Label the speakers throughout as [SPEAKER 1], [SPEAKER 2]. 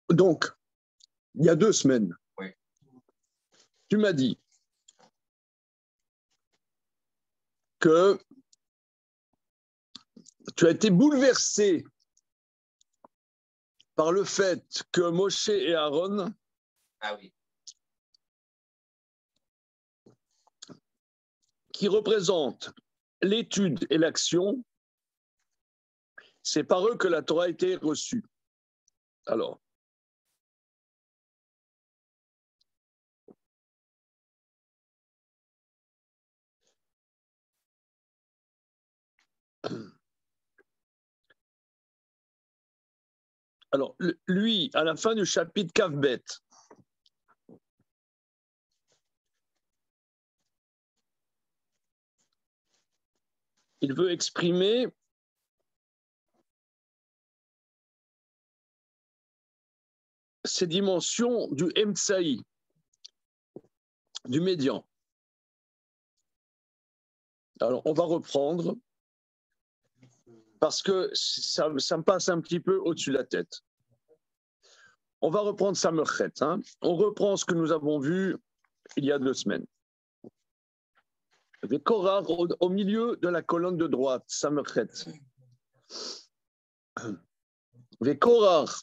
[SPEAKER 1] Donc, il y a 2 semaines, oui, tu m'as dit que tu as été bouleversé par le fait que Moshe et Aaron qui représentent l'étude et l'action, c'est par eux que la Torah a été reçue. Alors, lui, à la fin du chapitre Kavbet, il veut exprimer ces dimensions du Emtsaï, du médian. Alors, on va reprendre parce que ça me passe un petit peu au-dessus de la tête. On va reprendre Samerchet. On reprend ce que nous avons vu il y a 2 semaines. Vekorar au milieu de la colonne de droite, Samerchet. Vekorar,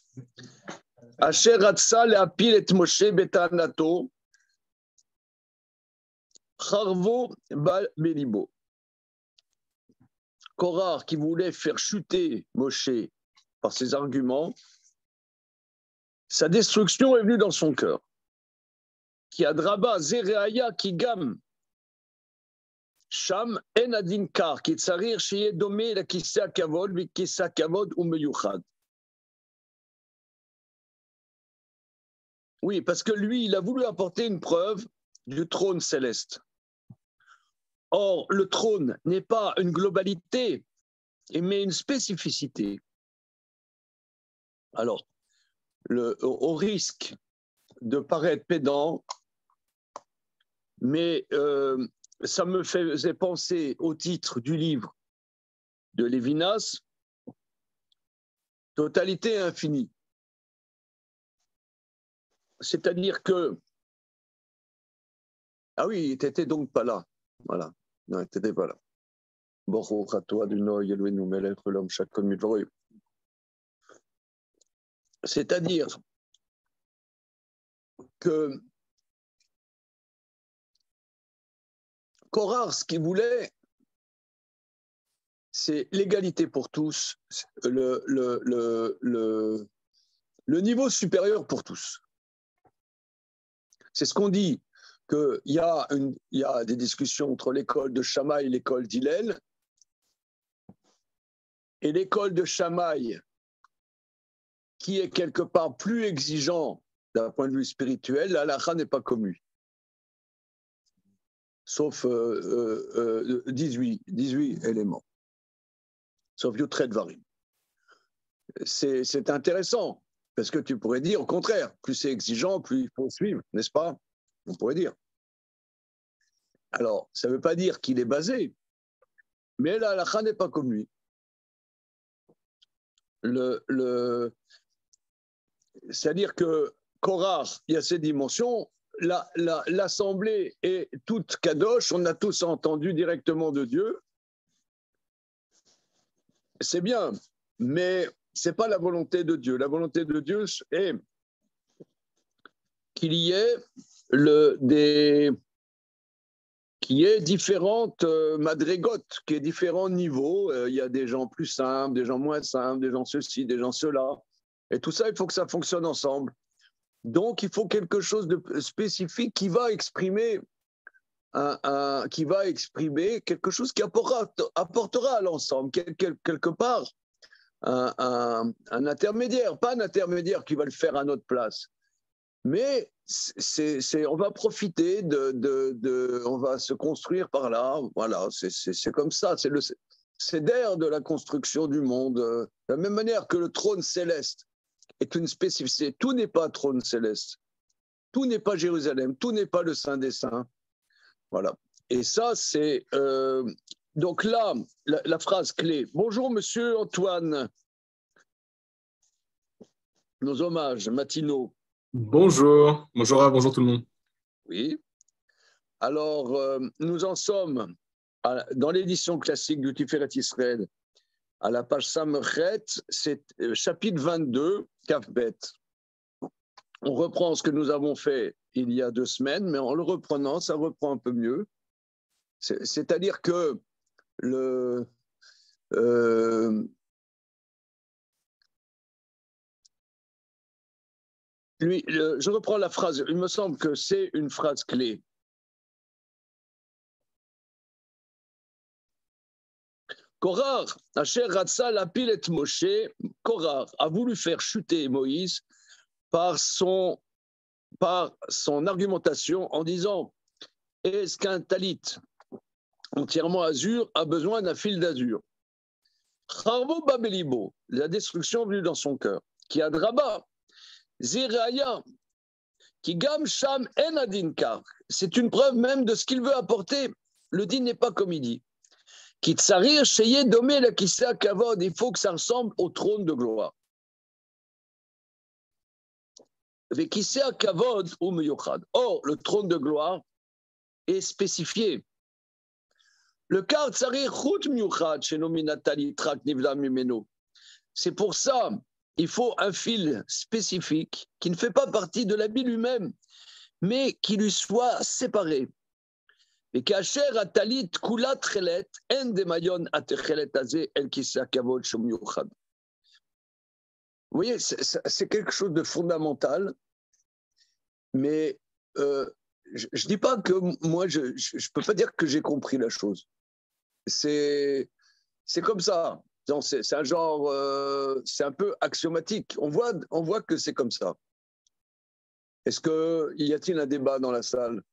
[SPEAKER 1] Asher Ratsa le'apil et Moshe betanato, Charvo bal belibo. Korar qui voulait faire chuter Moshe par ses arguments, sa destruction est venue dans son cœur. Qui a draba zereaya qui gam sham en adinkar qui tsarir sheye domé la kissa kavod vi kissa kavod ou meyuchad. Oui, parce que lui, il a voulu apporter une preuve du trône céleste. Or, le trône n'est pas une globalité, mais une spécificité. Alors, au risque de paraître pédant, mais ça me faisait penser au titre du livre de Lévinas, Totalité infinie. C'est-à-dire que... Ah oui, tu n'étais donc pas là. Voilà. Non, tu n'étais pas là. C'est-à-dire que Korar, ce qu'il voulait, c'est l'égalité pour tous, le niveau supérieur pour tous. C'est ce qu'on dit, qu'il y a des discussions entre l'école de Shammai et l'école d'Hillel, et l'école de Shammai, qui est quelque part plus exigeant d'un point de vue spirituel, la halakha n'est pas comme lui. Sauf 18 éléments. Sauf Yotret Varim. C'est intéressant, parce que tu pourrais dire, au contraire, plus c'est exigeant, plus il faut suivre, n'est-ce pas? On pourrait dire. Alors, ça ne veut pas dire qu'il est basé, mais la halakha n'est pas comme lui. C'est-à-dire que Korach, il y a ces dimensions, l'assemblée est toute kadosh, on a tous entendu directement de Dieu. C'est bien, mais ce n'est pas la volonté de Dieu. La volonté de Dieu est qu'il y ait différentes madrégotes, qu'il y ait différents niveaux. Il y a des gens plus simples, des gens moins simples, des gens ceci, des gens cela. Et tout ça, il faut que ça fonctionne ensemble. Donc, il faut quelque chose de spécifique qui va exprimer quelque chose qui apportera à l'ensemble, quelque part, un intermédiaire, pas un intermédiaire qui va le faire à notre place. Mais on va profiter on va se construire par là, voilà, c'est comme ça, c'est d'air de la construction du monde. De la même manière que le trône céleste est une spécificité, tout n'est pas trône céleste, tout n'est pas Jérusalem, tout n'est pas le Saint des Saints, voilà. Et ça, c'est Donc là, la phrase clé. Bonjour, monsieur Antoine. Nos hommages matinaux.
[SPEAKER 2] Bonjour, bonjour, bonjour tout le monde.
[SPEAKER 1] Oui. Alors, nous en sommes dans l'édition classique du Tiferet Israël, à la page Samchet, c'est chapitre 22, Kafbet. On reprend ce que nous avons fait il y a 2 semaines, mais en le reprenant, ça reprend un peu mieux. C'est-à-dire que je reprends la phrase, il me semble que c'est une phrase clé. Korar, Asher Ratsa Lapil et Moshe, Korar a voulu faire chuter Moïse par son argumentation en disant: est-ce qu'un talit entièrement azur a besoin d'un fil d'azur? Charvo Babelibo, la destruction venue dans son cœur, qui a draba, Ziraya, qui gam sham en adinkar, c'est une preuve même de ce qu'il veut apporter. Le din n'est pas comme il dit. Qui tsarir sheye domé la kissa kavod, il faut que ça ressemble au trône de gloire. Vekissa kavod ou meyuchad. Or, le trône de gloire est spécifié. Le kar tsarir chut meyuchad shenominatali trak nivla mimeno. C'est pour ça, il faut un fil spécifique qui ne fait pas partie de l'habit lui-même, mais qui lui soit séparé. Et kacher atalit kula trelet en de mayon atechelet azé el kissa kavod shomyuchad. Vous voyez, c'est quelque chose de fondamental, mais je ne dis pas que moi, je ne peux pas dire que j'ai compris la chose. C'est comme ça. C'est un genre, c'est un peu axiomatique. On voit que c'est comme ça. Est-ce y a-t-il un débat dans la salle?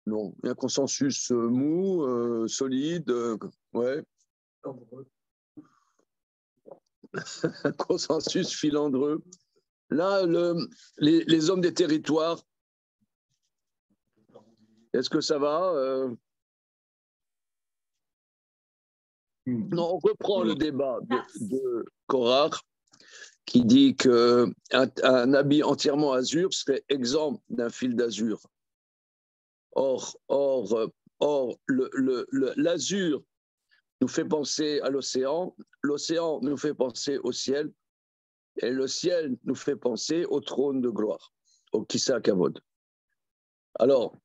[SPEAKER 1] Non, il y a un consensus mou, solide, ouais. Un consensus filandreux. Là, les hommes des territoires, est-ce que ça va? Non, on reprend le débat de Korach, qui dit qu'un habit entièrement azur serait exempt d'un fil d'azur. Or, l'azur nous fait penser à l'océan nous fait penser au ciel, et le ciel nous fait penser au trône de gloire, au Kissa Kavod. Alors,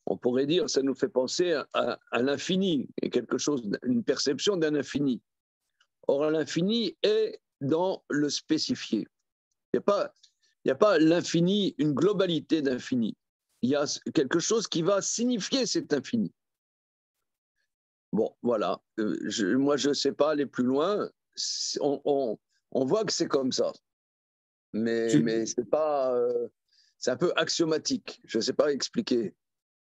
[SPEAKER 1] on pourrait dire, ça nous fait penser à l'infini, et quelque chose, une perception d'un infini. Or, l'infini est dans le spécifié. Il n'y a pas l'infini, une globalité d'infini. Il y a quelque chose qui va signifier cet infini. Bon, voilà. Moi, je ne sais pas aller plus loin. On voit que c'est comme ça. Mais c'est pas... c'est un peu axiomatique. Je ne sais pas expliquer.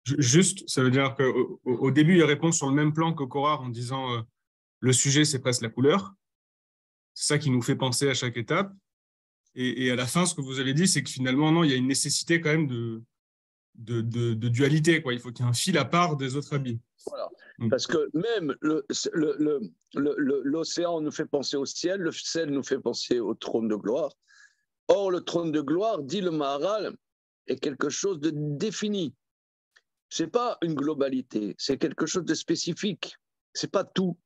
[SPEAKER 2] Juste, ça veut dire qu'au début, il répond sur le même plan que Korah en disant le sujet, c'est presque la couleur. C'est ça qui nous fait penser à chaque étape. Et à la fin, ce que vous avez dit, c'est que finalement, non, il y a une nécessité quand même de dualité, quoi. Il faut qu'il y ait un fil à part des autres habits.
[SPEAKER 1] Voilà. Parce que même l'océan nous fait penser au ciel nous fait penser au trône de gloire. Or, le trône de gloire, dit le Maharal, est quelque chose de défini. Ce n'est pas une globalité, c'est quelque chose de spécifique. Ce n'est pas tout.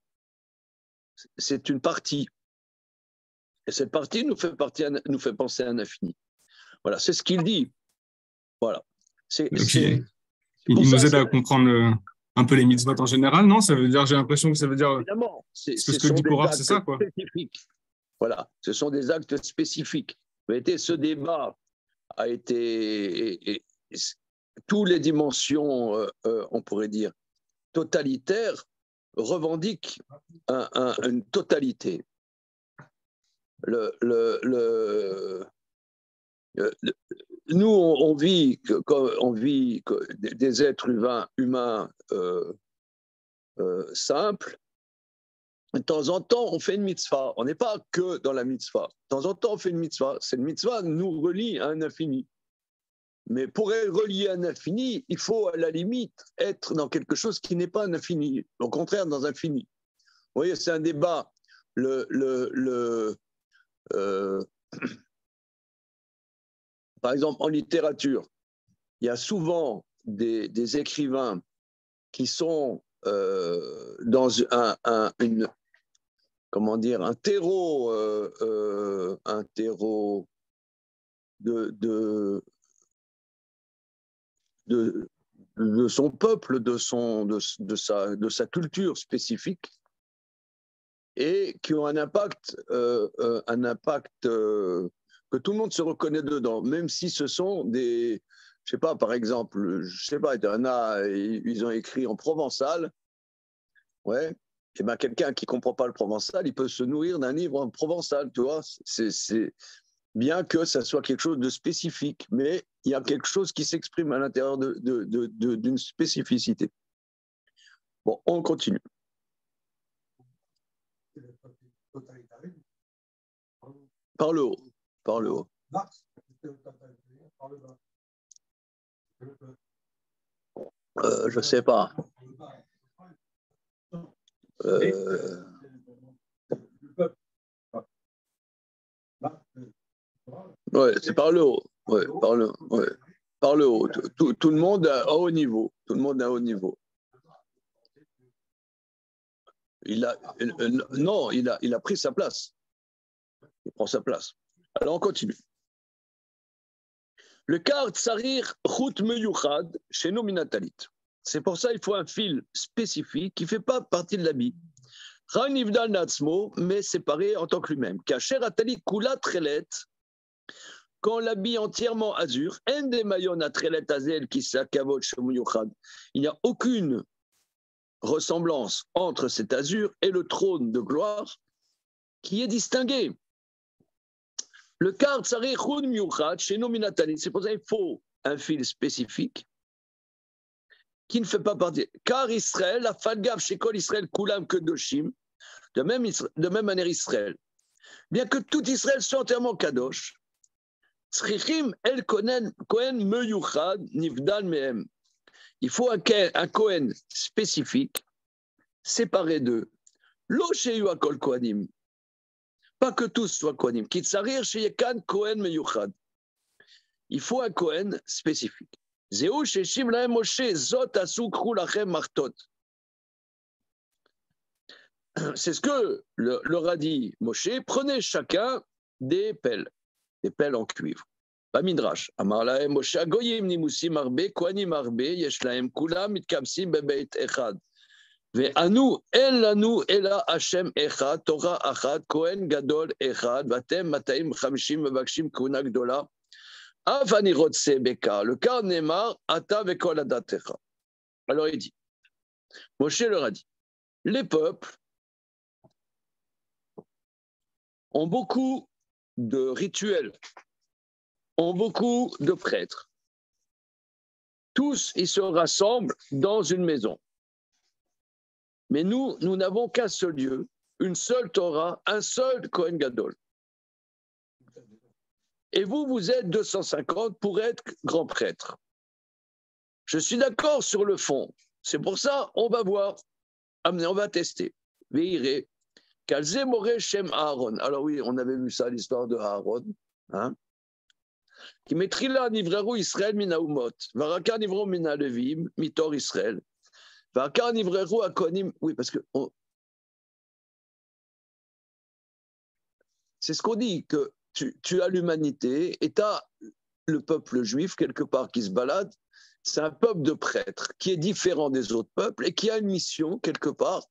[SPEAKER 1] C'est une partie. Et cette partie nous fait penser à un infini. Voilà, c'est ce qu'il dit. Voilà.
[SPEAKER 2] Il nous aide à comprendre un peu les mitzvot en général, non? Ça veut dire, j'ai l'impression que ça veut dire.
[SPEAKER 1] Évidemment,
[SPEAKER 2] ce que dit Korah, c'est ça, quoi.
[SPEAKER 1] Spécifiques. Voilà, ce sont des actes spécifiques. Ce débat a été. Toutes les dimensions, on pourrait dire, totalitaires, revendiquent une totalité. Nous, on vit des êtres humains simples. De temps en temps, on fait une mitzvah. On n'est pas que dans la mitzvah. De temps en temps, on fait une mitzvah. Cette mitzvah nous relie à un infini. Mais pour être relié à un infini, il faut à la limite être dans quelque chose qui n'est pas un infini, au contraire dans un fini. Vous voyez, c'est un débat. Euh, par exemple, en littérature, il y a souvent des écrivains qui sont dans comment dire, un terreau de, de son peuple, de sa culture spécifique, et qui ont un impact que tout le monde se reconnaît dedans, même si ce sont des, je sais pas, par exemple, je sais pas, il y en a, ils ont écrit en provençal, ouais, et ben quelqu'un qui comprend pas le provençal, il peut se nourrir d'un livre en provençal, tu vois, c'est bien que ça soit quelque chose de spécifique, mais il y a quelque chose qui s'exprime à l'intérieur d'une spécificité. Bon, on continue. Par le haut. Par le haut. Je ne sais pas. Ouais, c'est par le haut. Ouais, par le haut. Tout le monde à haut niveau. Tout le monde à haut niveau. Non, il a pris sa place. Il prend sa place. Alors on continue. Le kar tsarir chut meyuchad chez nous minatalit. C'est pour ça qu'il faut un fil spécifique qui ne fait pas partie de l'habit. Ranivdal natsmo, mais séparé en tant que lui-même. Kacher atalit kula trelet, quand l'habit entièrement azur, en des maillons à trelet azel qui s'akavot chez meyuchad. Il n'y a aucune ressemblance entre cet azur et le trône de gloire qui est distingué. Le kar tsari chud miyuchad chez nominatani. C'est pour ça qu'il faut un fil spécifique qui ne fait pas partie. Car Israël, la falgav chez Kol Israël kulam kedoshim, de même manière Israël. Bien que tout Israël soit entièrement kadosh, tzrichim el kohen meyuchad nivdal mehem. Il faut un kohen spécifique, séparé d'eux. Lo sheyu akol kohanim. Pas que tous soient kohanim. Kitsarir sheyekan kohen meyuchad. Il faut un kohen spécifique. Zéou sheshim lahem Moshe zot asukru lachem martot. C'est ce que leur a dit Moshe. Prenez chacun des pelles en cuivre. Pas midrash. Amar lahem Moshe agoyim nimusim arbe kohanim arbe yesh lahem kulam mitkabsim bebeit echad. ואנו אין לנו אלא השם אחד, תורה אחת, כהן גדול אחד, ואתם 250 מבקשים כהונה גדולה, אף אני רוצה בקר, le car נאמר, אתה וכל עדתך. Alors il dit, Moshe leur a dit, les peuples ont beaucoup de rituels, ont beaucoup de prêtres. Tous, ils se rassemblent dans une maison. Mais nous n'avons qu'un seul Dieu, une seule Torah, un seul Kohen Gadol. Et vous êtes 250 pour être grand prêtre. Je suis d'accord sur le fond. C'est pour ça, on va voir. On va tester. Veiré. Kalze more Shem Aaron. Alors oui, on avait vu ça, l'histoire de Aaron. Hein? Qui mettrit nivreru Israël minaumot. Varaka nivro mina levim, mitor Israël. Oui, parce que c'est ce qu'on dit, que tu as l'humanité et tu as le peuple juif quelque part qui se balade. C'est un peuple de prêtres qui est différent des autres peuples et qui a une mission quelque part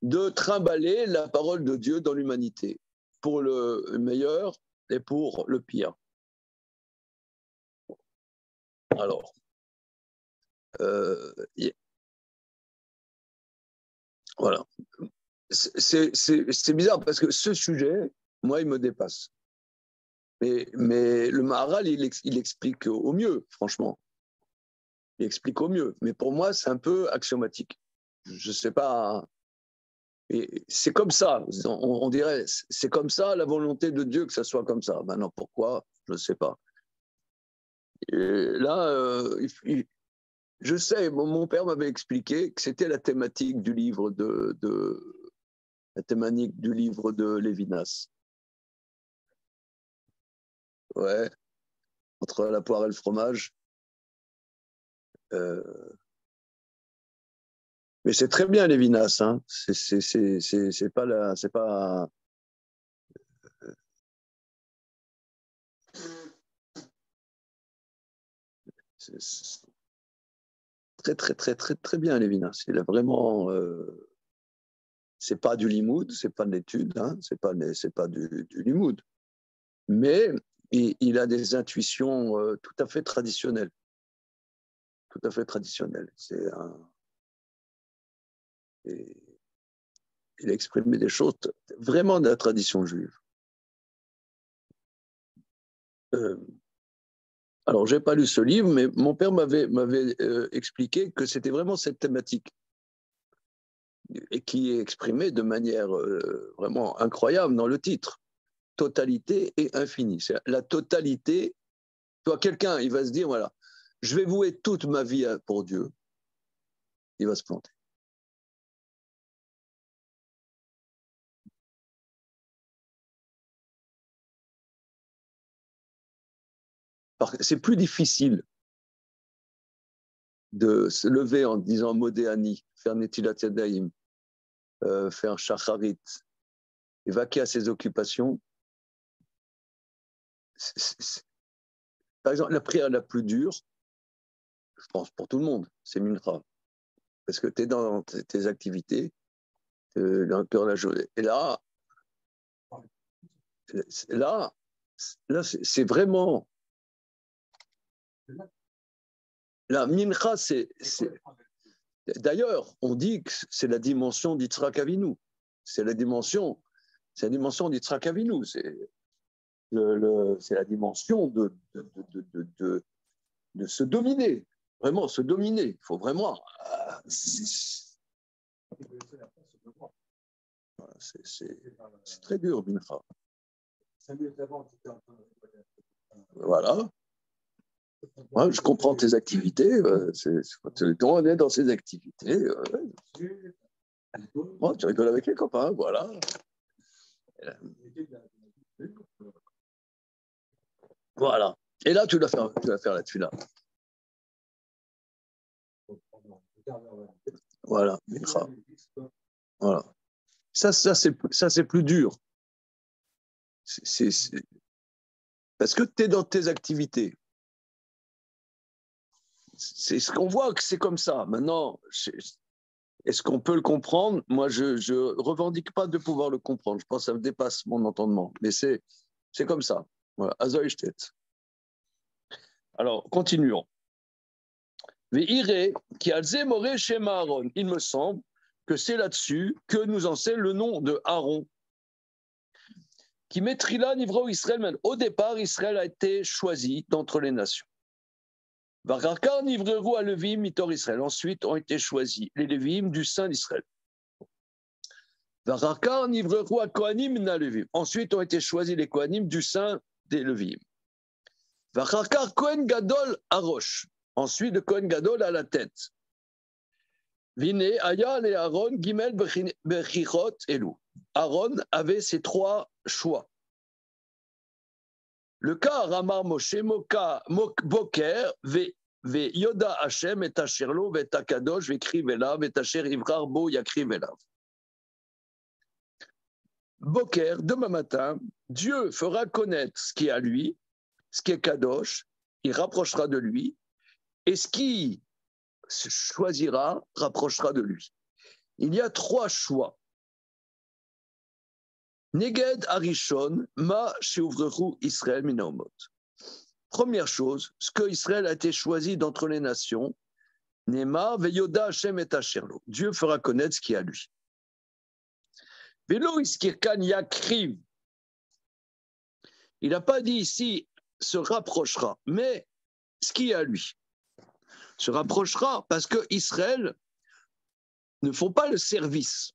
[SPEAKER 1] de trimballer la parole de Dieu dans l'humanité, pour le meilleur et pour le pire. Alors, voilà. C'est bizarre parce que ce sujet, moi, il me dépasse. Mais le Maharal, il explique au mieux, franchement. Il explique au mieux. Mais pour moi, c'est un peu axiomatique. Je ne sais pas. Et c'est comme ça, on dirait, c'est comme ça la volonté de Dieu que ça soit comme ça. Maintenant, pourquoi? Je ne sais pas. Là, je sais, mon père m'avait expliqué que c'était la thématique du livre la thématique du livre de Lévinas. Ouais, entre la poire et le fromage. Mais c'est très bien Lévinas, hein. C'est pas c'est pas. C'est très très très très très bien Lévinas. Il a vraiment. C'est pas du limoud, c'est pas de l'étude, hein. C'est pas du limoud. Mais il a des intuitions tout à fait traditionnelles. Tout à fait traditionnelles. Il a exprimé des choses vraiment de la tradition juive. Alors, je n'ai pas lu ce livre, mais mon père m'avait expliqué que c'était vraiment cette thématique et qui est exprimée de manière vraiment incroyable dans le titre. Totalité et infini. C'est la totalité. Toi, quelqu'un, il va se dire, voilà, je vais vouer toute ma vie pour Dieu. Il va se planter. C'est plus difficile de se lever en disant Modéani, faire Netilat Yadayim, faire Shacharit, et vaquer à ses occupations. Par exemple, la prière la plus dure, je pense pour tout le monde, c'est Mincha. Parce que tu es dans tes activités, dans le cœur de la journée. Et là c'est vraiment. La Mincha, d'ailleurs, on dit que c'est la dimension d'Yitzhak Avinu. C'est la dimension d'Yitzhak Avinu. C'est la dimension de se dominer. Vraiment, se dominer. Il faut vraiment. C'est très dur, Mincha. Voilà. Ouais, je comprends tes activités. On est dans ces activités. Oh, tu rigoles avec les copains, voilà. Voilà. Et là, tu vas faire la tuila. Voilà. Voilà. Ça c'est plus dur. Parce que tu es dans tes activités. C'est ce qu'on voit que c'est comme ça. Maintenant, est-ce qu'on peut le comprendre? Moi, je ne revendique pas de pouvoir le comprendre. Je pense que ça dépasse mon entendement. Mais c'est comme ça. Voilà. Alors, continuons. Il me semble que c'est là-dessus que nous enseigne le nom de Aaron. Qui metrila nivro Israël. Au départ, Israël a été choisi d'entre les nations. Varakar nivreru à Levim mitor Israël. Ensuite ont été choisis les Lévim du sein d'Israël. Varakar nivreru à Kohanim na Levim. Ensuite ont été choisis les Kohanim du sein des Levim. Varakar Kohen Gadol à Roche. Ensuite le Kohen Gadol à la tête. Vine Aya et Aaron Gimel Bechichot Elou. Aaron avait ces trois choix. Le cas Ramar Moshe Moka Boker ve Yoda Hashem et Asherlo ve Takadosh ve Krivelav et Asher Ivrar Bo Yakrivelav. Boker, demain matin, Dieu fera connaître ce qui est à lui, ce qui est Kadosh, il rapprochera de lui, et ce qui se choisira rapprochera de lui. Il y a trois choix. Neged Arishon, Ma Sheuvrechu Israël Minaomot. Première chose, ce que Israël a été choisi d'entre les nations, Nema Veyoda Hashem et Asherlo. Dieu fera connaître ce qui est à lui. Velo Iskirkan Yakriv. Il n'a pas dit ici se rapprochera, mais ce qui est à lui se rapprochera parce que Israël ne font pas le service.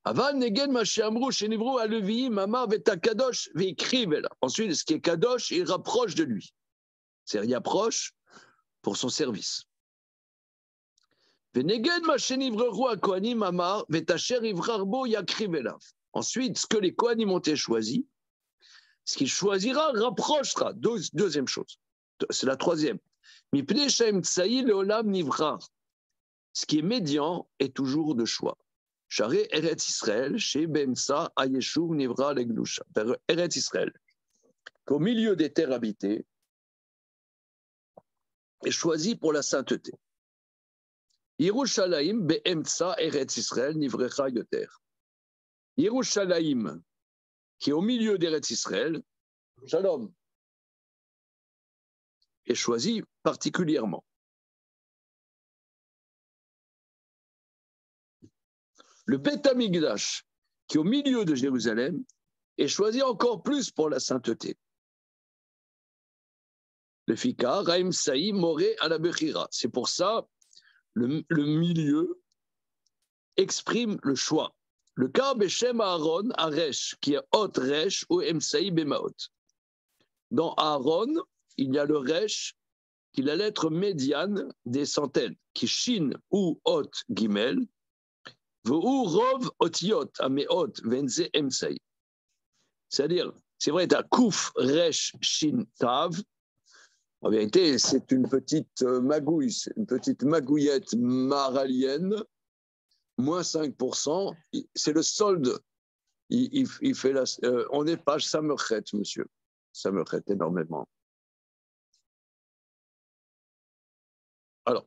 [SPEAKER 1] Aval negen machéamrou chenivru alevi mamar vetakadosh veikrivel. Ensuite, ce qui est kadosh, il rapproche de lui. C'est-à-dire, il approche pour son service. Venegen machénivru akoanim mamar vetacher ivrarbo yakrivelav. Ensuite, ce que les koanim ont choisi, ce qu'il choisira rapprochera. Deuxième chose. C'est la troisième. Mipnei shem tsaï leolam nivrar. Ce qui est médian est toujours de choix. Charé Eretz Israël, chez Bemsa, Ayeshuv, Nivra, Leglusha. Eretz Israël, qu'au milieu des terres habitées, est choisi pour la sainteté. Yerushalayim, Beemsa, Eretz Israël, Nivrecha, Yoter. Yerushalayim, qui est au milieu d'Eretz Israël, Shalom, est choisi particulièrement. Le Beth Amikdash, qui est au milieu de Jérusalem, est choisi encore plus pour la sainteté. Le Fika, Raim Saï, Moré à la Bechira. C'est pour ça, le milieu exprime le choix. Le cas Beshem Aaron, Aresh, qui est Hot Resh ou Emsaï Bemaot. Dans Aaron, il y a le Resh, qui est la lettre médiane des centaines, qui Shin ou Hot Gimel, c'est-à-dire, c'est vrai, tu as Kouf, Resh, Shin, Tav. En vérité, c'est une petite magouille, une petite magouillette maralienne, moins 5%. C'est le solde. Il fait on est page Samerchet, monsieur. Samerchet, énormément. Alors.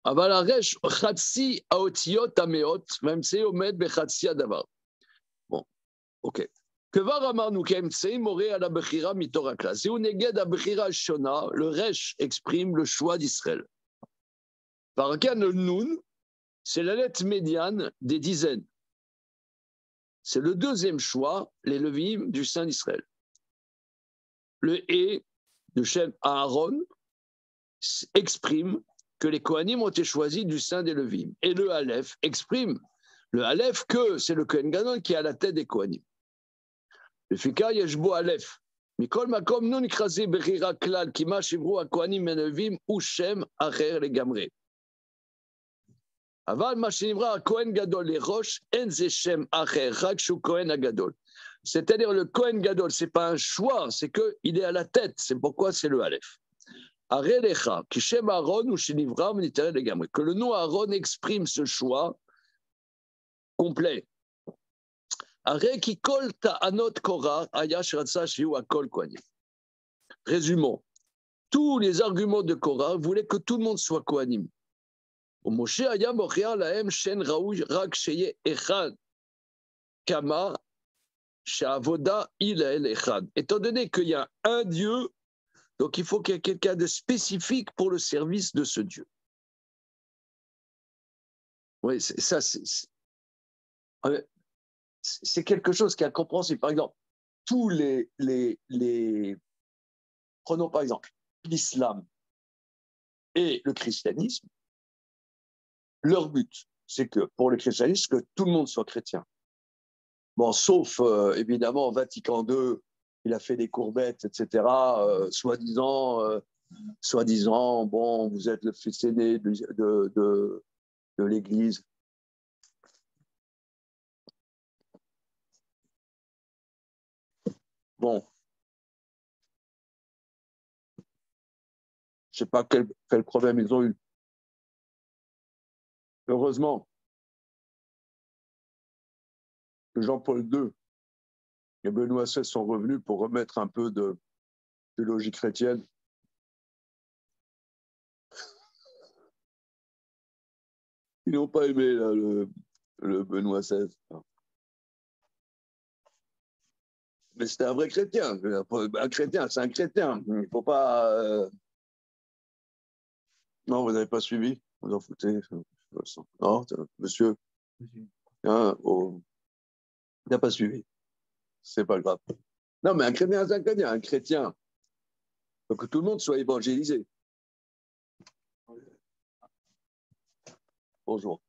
[SPEAKER 1] אבל הרש חצי האותיות המאות, והאמצעי עומד בחצי הדבר. Bon, ok. כבר אמרנו כי האמצעי מורה על הבחירה מתור הכלל. זהו נגד הבחירה השונה, le resh exprime le choix d'Israël. Par cas, le nun, c'est la lettre médiane des dizaines. C'est le deuxième choix, les levim du Saint d'Israël. Le et de Shem Aaron exprime que les Kohanim ont été choisis du sein des Levim. Et le Aleph exprime, le Aleph, que c'est le Kohen Gadol qui est à la tête des Kohanim. Le Fika Yeshbo Aleph. Mikol Makom non ikrasé bechira klal kima shivru ha-Kohanim menevim ou Shem acher legamre. Aval ma shenivra ha-Kohen Gadol les roches en ze Shem acher rak shu Kohen ha-Gadol. C'est-à-dire le Kohen Gadol, c'est pas un choix, c'est qu'il est à la tête. C'est pourquoi c'est le Aleph. Que le nom Aaron exprime ce choix complet. Résumons. Tous les arguments de Korah voulaient que tout le monde soit Kohanim. Étant donné qu'il y a un Dieu, donc il faut qu'il y ait quelqu'un de spécifique pour le service de ce Dieu. Oui, c'est quelque chose qui est incompréhensible. Par exemple, tous prenons par exemple l'islam et le christianisme, leur but, c'est que pour le christianisme, que tout le monde soit chrétien. Bon, sauf évidemment Vatican II, il a fait des courbettes, etc. Soi-disant, bon, vous êtes le fils aîné de l'Église. Bon, je ne sais pas quel problème ils ont eu. Heureusement que Jean-Paul II et Benoît XVI sont revenus pour remettre un peu de logique chrétienne. Ils n'ont pas aimé là, le Benoît XVI. Mais c'était un vrai chrétien. Un chrétien, c'est un chrétien. Il ne faut pas... Non, vous n'avez pas suivi. Vous en foutez. Non, monsieur. Hein, oh. Il n'a pas suivi. C'est pas grave. Non, mais un chrétien, c'est un chrétien. Un chrétien. Il faut que tout le monde soit évangélisé. Bonjour.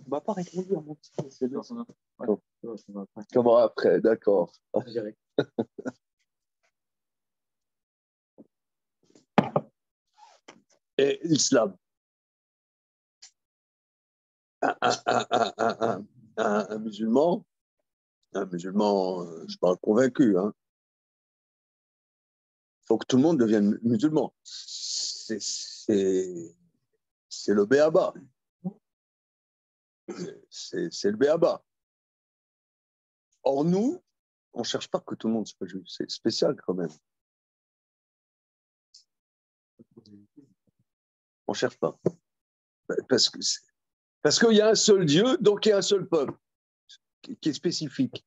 [SPEAKER 3] Tu m'as pas répondu à mon petit. C'est bien.
[SPEAKER 1] Comment après, d'accord. Et l'islam. Un musulman, je parle convaincu, hein. Il faut que tout le monde devienne musulman. C'est le béaba. C'est le béaba. Or, nous, on ne cherche pas que tout le monde soit juif. C'est spécial quand même. On ne cherche pas. Parce qu'il y a un seul Dieu, donc il y a un seul peuple qui est spécifique.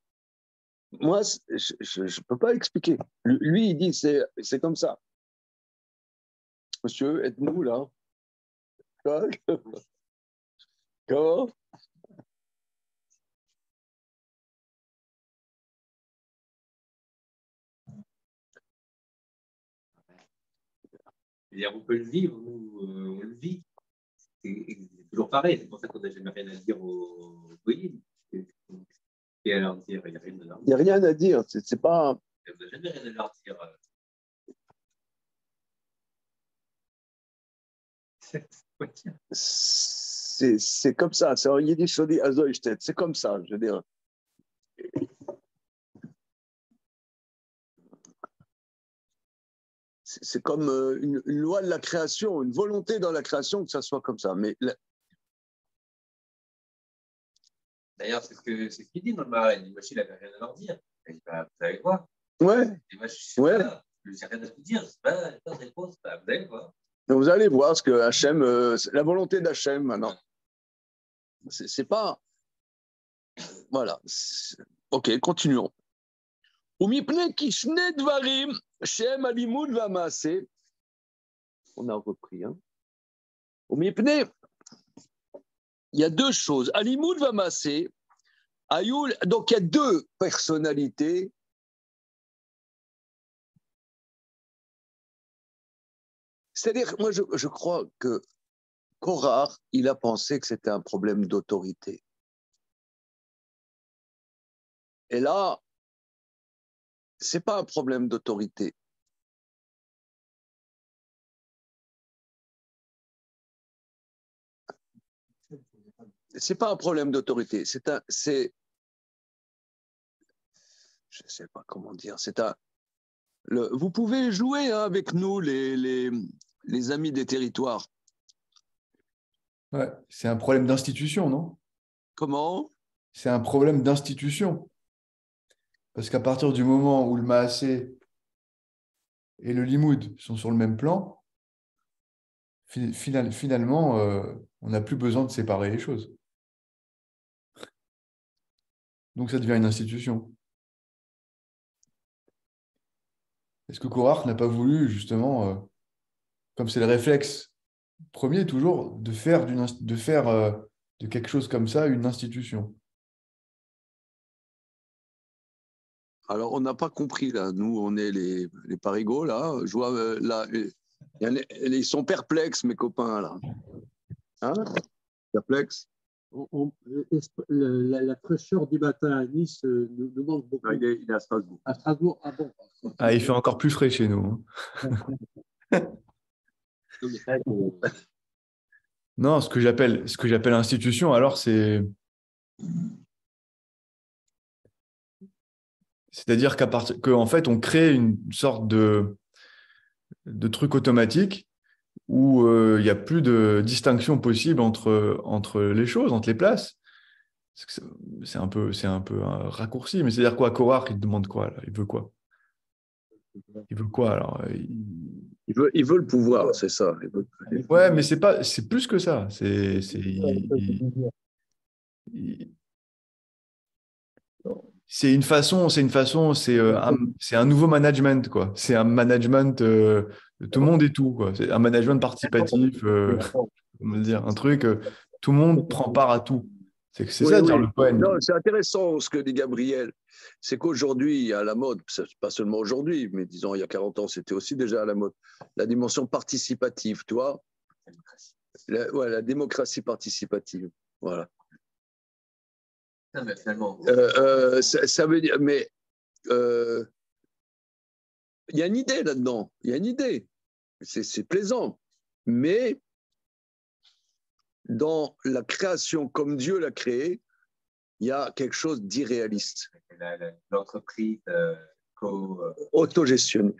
[SPEAKER 1] Moi, je ne peux pas expliquer. Lui, il dit c'est comme ça. Monsieur, aide-nous là. Comment?
[SPEAKER 3] On peut le vivre, nous, on le vit. C'est toujours pareil, c'est pour ça qu'on n'a jamais rien à dire aux goyim. Et à leur dire, il n'y a rien à leur dire.
[SPEAKER 1] Il n'y a rien à dire. C'est pas.
[SPEAKER 3] On n'a jamais rien à leur dire.
[SPEAKER 1] C'est comme ça. C'est en yiddish, on dit Azoïchtet. C'est comme ça, je veux dire. C'est comme une loi de la création, une volonté dans la création que ça soit comme ça. Mais
[SPEAKER 3] d'ailleurs, c'est ce qu'il dit dans le Marais. Il dit, moi, il n'avait rien à leur dire. Il dit, bah, vous allez voir.
[SPEAKER 1] Ouais.
[SPEAKER 3] Et moi, je sais
[SPEAKER 1] ouais.
[SPEAKER 3] Pas, je n'ai rien à vous dire. Bah, réponse, bah, vous allez voir.
[SPEAKER 1] Donc, vous allez voir ce que Hachem, la volonté d'Hachem maintenant. C'est pas. Voilà. Ok, continuons. Umipne kishne dvarim shem alimud v'amaase. On a repris. Hein. Umipne. Il y a deux choses. Alimud v'amaase. Ayoul. Donc il y a deux personnalités. C'est-à-dire, moi je crois que Korach, il a pensé que c'était un problème d'autorité. Et là, ce n'est pas un problème d'autorité. Ce n'est pas un problème d'autorité. Je ne sais pas comment dire. Vous pouvez jouer hein, avec nous, les amis des territoires.
[SPEAKER 4] Ouais, c'est un problème d'institution, non?
[SPEAKER 1] Comment?
[SPEAKER 4] C'est un problème d'institution. Parce qu'à partir du moment où le Maasé et le Limoud sont sur le même plan, finalement, on n'a plus besoin de séparer les choses. Donc ça devient une institution. Est-ce que Korach n'a pas voulu, justement, comme c'est le réflexe premier toujours, de faire de quelque chose comme ça une institution?
[SPEAKER 1] Alors, on n'a pas compris, là. Nous, on est les parigots, là. Je vois, là, ils sont perplexes, mes copains, là. Hein? Perplexes?
[SPEAKER 5] La fraîcheur du matin à Nice nous manque beaucoup.
[SPEAKER 1] Ah, il est à Strasbourg.
[SPEAKER 5] À Strasbourg, ah bon.
[SPEAKER 4] Ah, il fait encore plus frais chez nous. Non, ce que j'appelle institution, alors c'est-à-dire qu'en fait, on crée une sorte de truc automatique où il n'y a plus de distinction possible entre les choses, entre les places. C'est un peu un raccourci, mais c'est-à-dire quoi? Korach, il demande quoi là? Il veut quoi? Il veut quoi alors?
[SPEAKER 1] Il veut le pouvoir, c'est ça.
[SPEAKER 4] Ouais, mais c'est plus que ça. C'est une façon, c'est un nouveau management, quoi. C'est un management de tout le monde et tout, quoi. C'est un management participatif, comment dire, un truc, tout le monde prend part à tout. C'est ça, dire le Cohen.
[SPEAKER 1] Non, c'est intéressant ce que dit Gabriel. C'est qu'aujourd'hui, à la mode, pas seulement aujourd'hui, mais disons il y a 40 ans, c'était aussi déjà à la mode, la dimension participative, tu vois. La démocratie participative. Voilà.
[SPEAKER 3] Non, mais finalement.
[SPEAKER 1] Ça veut dire, mais il y a une idée là-dedans. Il y a une idée. C'est plaisant. Mais dans la création comme Dieu l'a créée, il y a quelque chose d'irréaliste.
[SPEAKER 3] L'entreprise
[SPEAKER 1] Autogestion.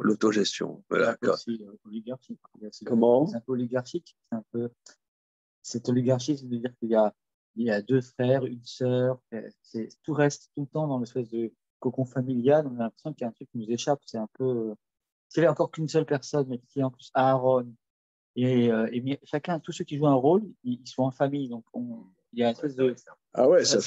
[SPEAKER 1] L'autogestion. Voilà.
[SPEAKER 6] C'est aussi oligarchique.
[SPEAKER 1] Comment?
[SPEAKER 6] C'est un peu oligarchique. Cette oligarchie, c'est de dire qu'il y a deux frères, une sœur. Tout reste tout le temps dans l'espèce de cocon familial. On a l'impression qu'il y a un truc qui nous échappe. C'est un peu. S'il n'y a encore qu'une seule personne, mais qui est en plus Aaron, et chacun, tous ceux qui jouent un rôle, ils sont en famille. Donc, il y a une espèce de.
[SPEAKER 1] Ah ouais, ça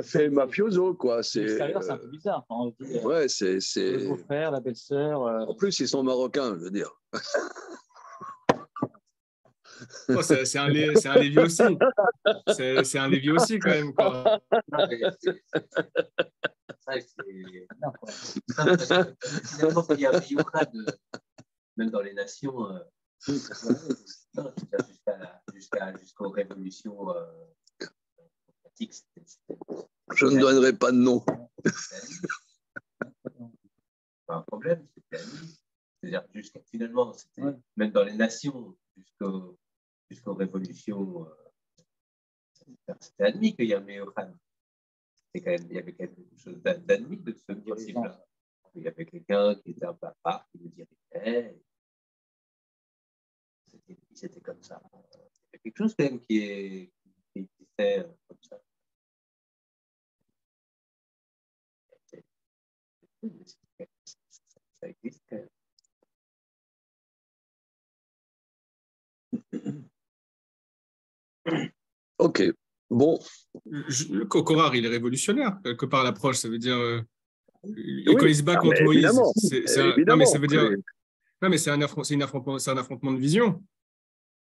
[SPEAKER 1] fait mafioso, quoi.
[SPEAKER 6] L'extérieur, c'est un peu bizarre. On dit,
[SPEAKER 1] ouais, c'est.
[SPEAKER 6] Le beau-frère, la belle-sœur.
[SPEAKER 1] En plus, ils sont marocains, je veux dire.
[SPEAKER 2] Oh, c'est un Lévi aussi. C'est un Lévi aussi, quand même. Quoi.
[SPEAKER 3] Finalement, il y a un Yochad, même dans les nations, jusqu'aux révolutions politiques.
[SPEAKER 1] Je ne donnerai pas de nom.
[SPEAKER 3] Pas un problème, c'était ami. C'est-à-dire, finalement, c'était même dans les nations, jusqu'aux révolutions, c'était admis qu'il y avait Yochad. Il y avait quelque chose d'admis de ce principe-là. Il y avait quelqu'un qui était un peu à part, qui nous dirigeait. C'était comme ça. Il y a quelque chose quand même qui fait comme ça. Ça existe quand même.
[SPEAKER 1] Ok. Bon.
[SPEAKER 2] Le Korar, il est révolutionnaire, quelque part, l'approche. Ça veut dire.
[SPEAKER 1] Oui,
[SPEAKER 2] quand il se bat contre Moïse, non, mais ça veut dire. Non, mais c'est un affrontement de vision.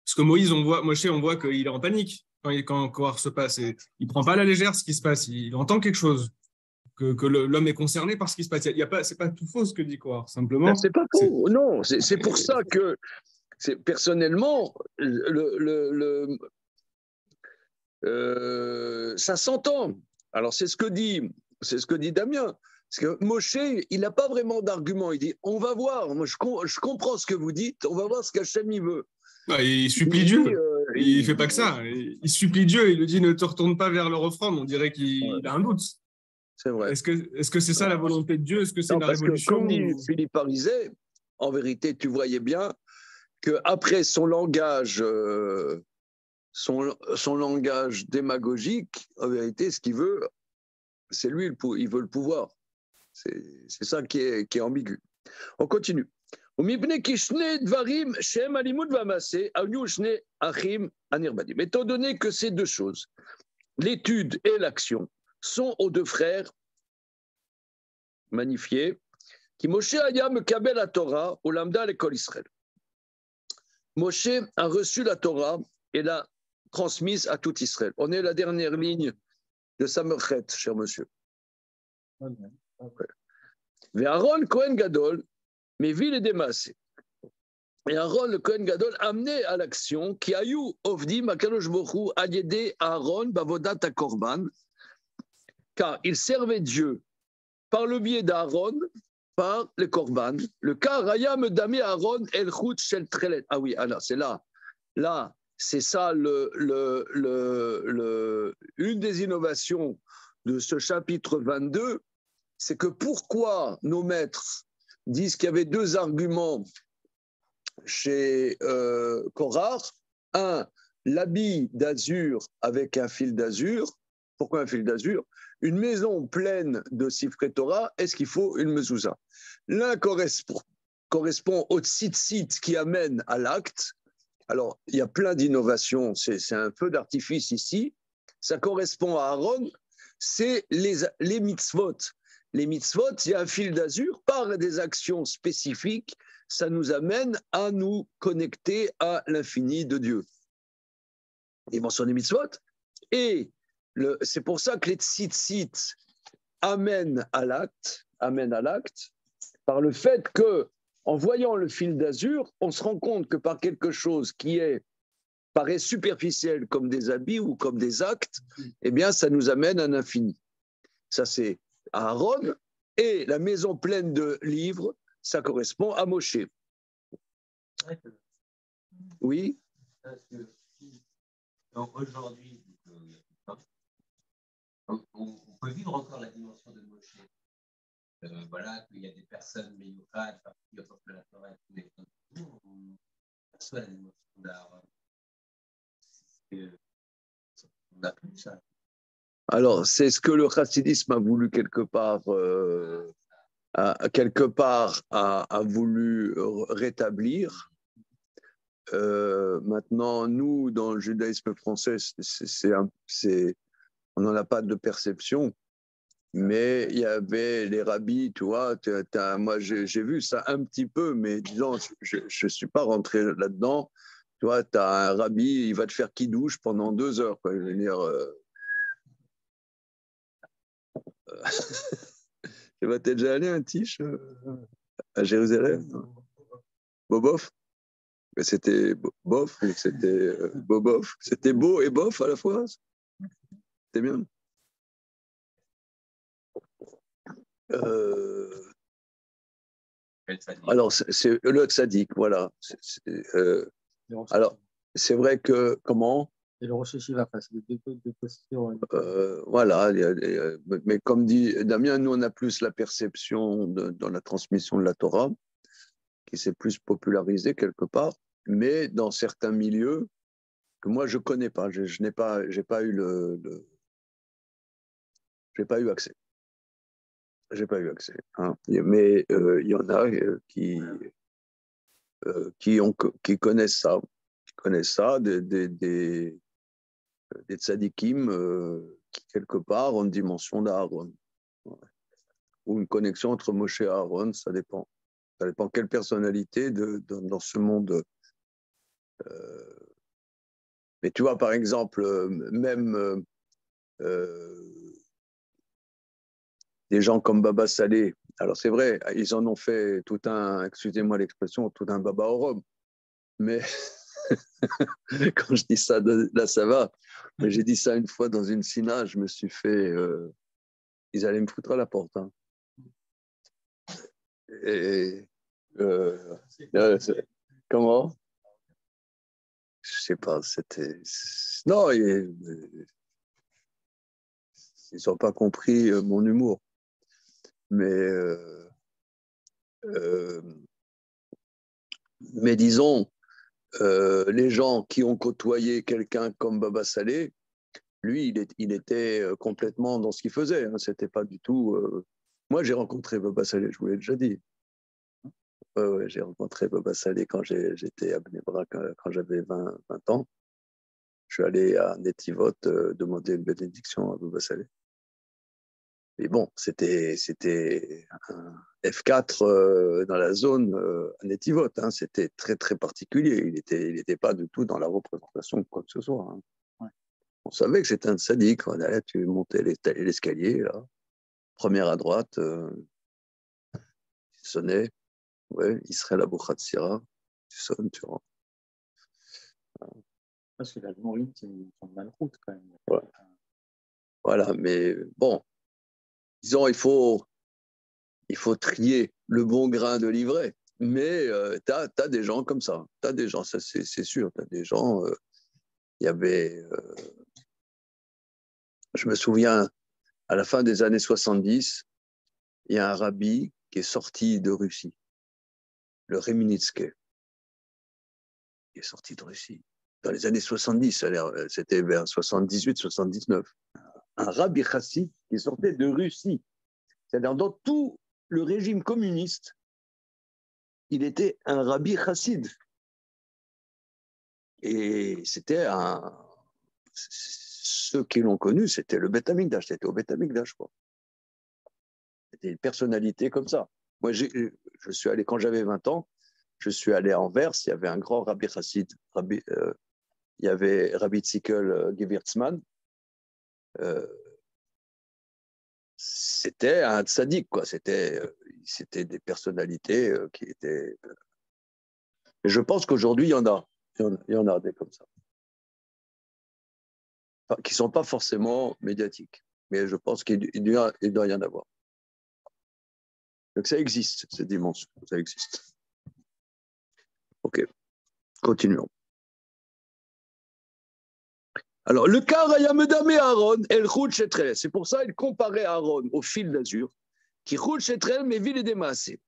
[SPEAKER 2] Parce que Moïse, on voit qu'il est en panique quand Korar se passe. Et il ne prend pas à la légère ce qui se passe. Il entend quelque chose. Que l'homme est concerné par ce qui se passe. C'est pas tout faux ce que dit Korar, simplement.
[SPEAKER 1] C'est pas faux. Non, c'est pour ça que, personnellement, ça s'entend. Alors, c'est ce que dit Damien. Parce que Moshe, il n'a pas vraiment d'argument. Il dit, on va voir. Moi, je comprends ce que vous dites. On va voir ce qu'Hachem il veut.
[SPEAKER 2] Il supplie Dieu. Il ne fait pas que ça. Il supplie Dieu. Il lui dit, ne te retourne pas vers leur offrande. On dirait qu'il a un doute.
[SPEAKER 1] C'est vrai.
[SPEAKER 2] Est-ce que c'est ça la volonté de Dieu? Est-ce que c'est la révolution?
[SPEAKER 1] Comme dit Philippe Arizet, en vérité, tu voyais bien qu'après son langage démagogique, en vérité, ce qu'il veut, c'est lui, il veut le pouvoir. C'est ça qui est ambigu. On continue. Étant donné que ces deux choses, l'étude et l'action, sont aux deux frères magnifiés, qui Moshe Aya Mekabel la Torah au Lambda à l'école Israël. Moshe a reçu la Torah et l'a transmise à tout Israël. On est à la dernière ligne de Samerchet, cher monsieur. Aaron Kohen Gadol, mais ville et démassé. Et Aaron, le Kohen Gadol, amené à l'action qui a eu Ovdim Akadosh Bohu Ayede Aaron Bavodat Korban, car il servait Dieu par le biais d'Aaron, par le Korban. Le cas Rayam Dami Aaron El Chut Shel Trelet. Ah oui, alors c'est là. Là, c'est ça une des innovations de ce chapitre 22, c'est que pourquoi nos maîtres disent qu'il y avait deux arguments chez Korach. Un, l'habit d'azur avec un fil d'azur. Pourquoi un fil d'azur? Une maison pleine de Sifrei Torah, est-ce qu'il faut une mezouza? L'un correspond au tzitzit qui amène à l'acte. Alors, il y a plein d'innovations, c'est un feu d'artifice ici. Ça correspond à Aaron, c'est les mitzvot. Les mitzvot, il y a un fil d'azur, par des actions spécifiques, ça nous amène à nous connecter à l'infini de Dieu. Ils mentionnent les mitzvot, et c'est pour ça que les tzitzit amènent à l'acte, par le fait que, en voyant le fil d'azur, on se rend compte que par quelque chose qui est paraît superficiel comme des habits ou comme des actes, eh bien, ça nous amène à un infini. Ça, c'est Aaron. Et la maison pleine de livres, ça correspond à Moshe. Oui.
[SPEAKER 3] Parce que donc aujourd'hui, on peut vivre encore la dimension de Moshe. Voilà, qu'il y a des personnes meillorades, qui offrent la Torah et tous les autres. On perçoit la dimension d'Aaron. On n'a plus ça.
[SPEAKER 1] Alors, c'est ce que le chassidisme a voulu quelque part, a voulu rétablir. Maintenant, nous, dans le judaïsme français, on n'en a pas de perception, mais il y avait les rabbis, tu vois, moi j'ai vu ça un petit peu, mais disons, je ne suis pas rentré là-dedans. Tu vois, tu as un rabbi, il va te faire kidouche pendant 2 heures. Quoi. Je veux dire, t'es déjà allé un tiche à Jérusalem? Bobof? C'était bof, c'était bobof. C'était beau et bof à la fois. C'était bien. Alors, c'est le tzaddik, voilà. Alors, c'est vrai que, comment?
[SPEAKER 6] Et le Rosh Hashiva, c'est deux postures.
[SPEAKER 1] Voilà, mais comme dit Damien, nous, on a plus la perception dans la transmission de la Torah, qui s'est plus popularisée quelque part, mais dans certains milieux que moi, je ne connais pas. Je n'ai pas, j'ai pas eu j'ai pas eu accès. J'ai pas eu accès. Hein. Mais il y en a qui connaissent ça. Qui connaissent ça, des tzadikim qui, quelque part, ont une dimension d'Aaron. Ou une connexion entre Moshe et Aaron, ça dépend. Ça dépend quelle personnalité dans ce monde. Mais tu vois, par exemple, même des gens comme Baba Salé, alors c'est vrai, ils en ont fait tout un, excusez-moi l'expression, tout un Baba au Rhum. Mais quand je dis ça, là ça va. Mais j'ai dit ça une fois dans une sina, je me suis fait. Ils allaient me foutre à la porte. Hein. Et. Comment? Je sais pas, c'était. Non, ils n'ont pas compris mon humour. Mais disons, les gens qui ont côtoyé quelqu'un comme Baba Salé, lui, il était complètement dans ce qu'il faisait. Hein. C'était pas du tout. Moi, j'ai rencontré Baba Salé, je vous l'ai déjà dit. Ouais, j'ai rencontré Baba Salé quand j'étais à Bnei Brak, quand j'avais 20 ans. Je suis allé à Netivot demander une bénédiction à Baba Salé. Mais bon, c'était un F4 dans la zone à Netivot. Hein. C'était très, très particulier. Il était pas du tout dans la représentation de quoi que ce soit. Hein. Ouais. On savait que c'était un sadique. Là, tu montais l'escalier, là. Première à droite, il sonnait. Ouais, Israël Abou Khatsira. Tu sonnes, tu rentres.
[SPEAKER 6] Parce que la Mourine, c'est une malroute quand même.
[SPEAKER 1] Ouais. Voilà, mais bon, disons, il faut trier le bon grain de l'ivraie. Mais tu as des gens comme ça. Tu as des gens, ça c'est sûr. Tu as des gens. Il y avait. Je me souviens, à la fin des années 70, il y a un rabbi qui est sorti de Russie, le Reminitsky. Il est sorti de Russie. Dans les années 70, c'était vers 78-79. Un rabbi chassid qui sortait de Russie. C'est-à-dire, dans tout le régime communiste, il était un rabbi chassid. Et c'était ceux qui l'ont connu, c'était le Beth Amikdash, c'était au Beth Amikdash, quoi. C'était une personnalité comme ça. Moi, je suis allé, quand j'avais 20 ans, je suis allé à Anvers, il y avait un grand rabbi chassid, il y avait Rabbi Tzikl Gewirtzman. C'était un tzaddik, quoi. C'était des personnalités qui étaient. Et je pense qu'aujourd'hui, il y en a des comme ça. qui ne sont pas forcément médiatiques. Mais je pense qu'il doit y en avoir. Donc ça existe, cette dimension, ça existe. Ok, continuons. Alors, le cas Rayamedame Aaron, El Chut Shetrel. C'est pour ça qu'il comparait Aaron au fil d'azur, qui Chut Shetrel, mais ville et démassé.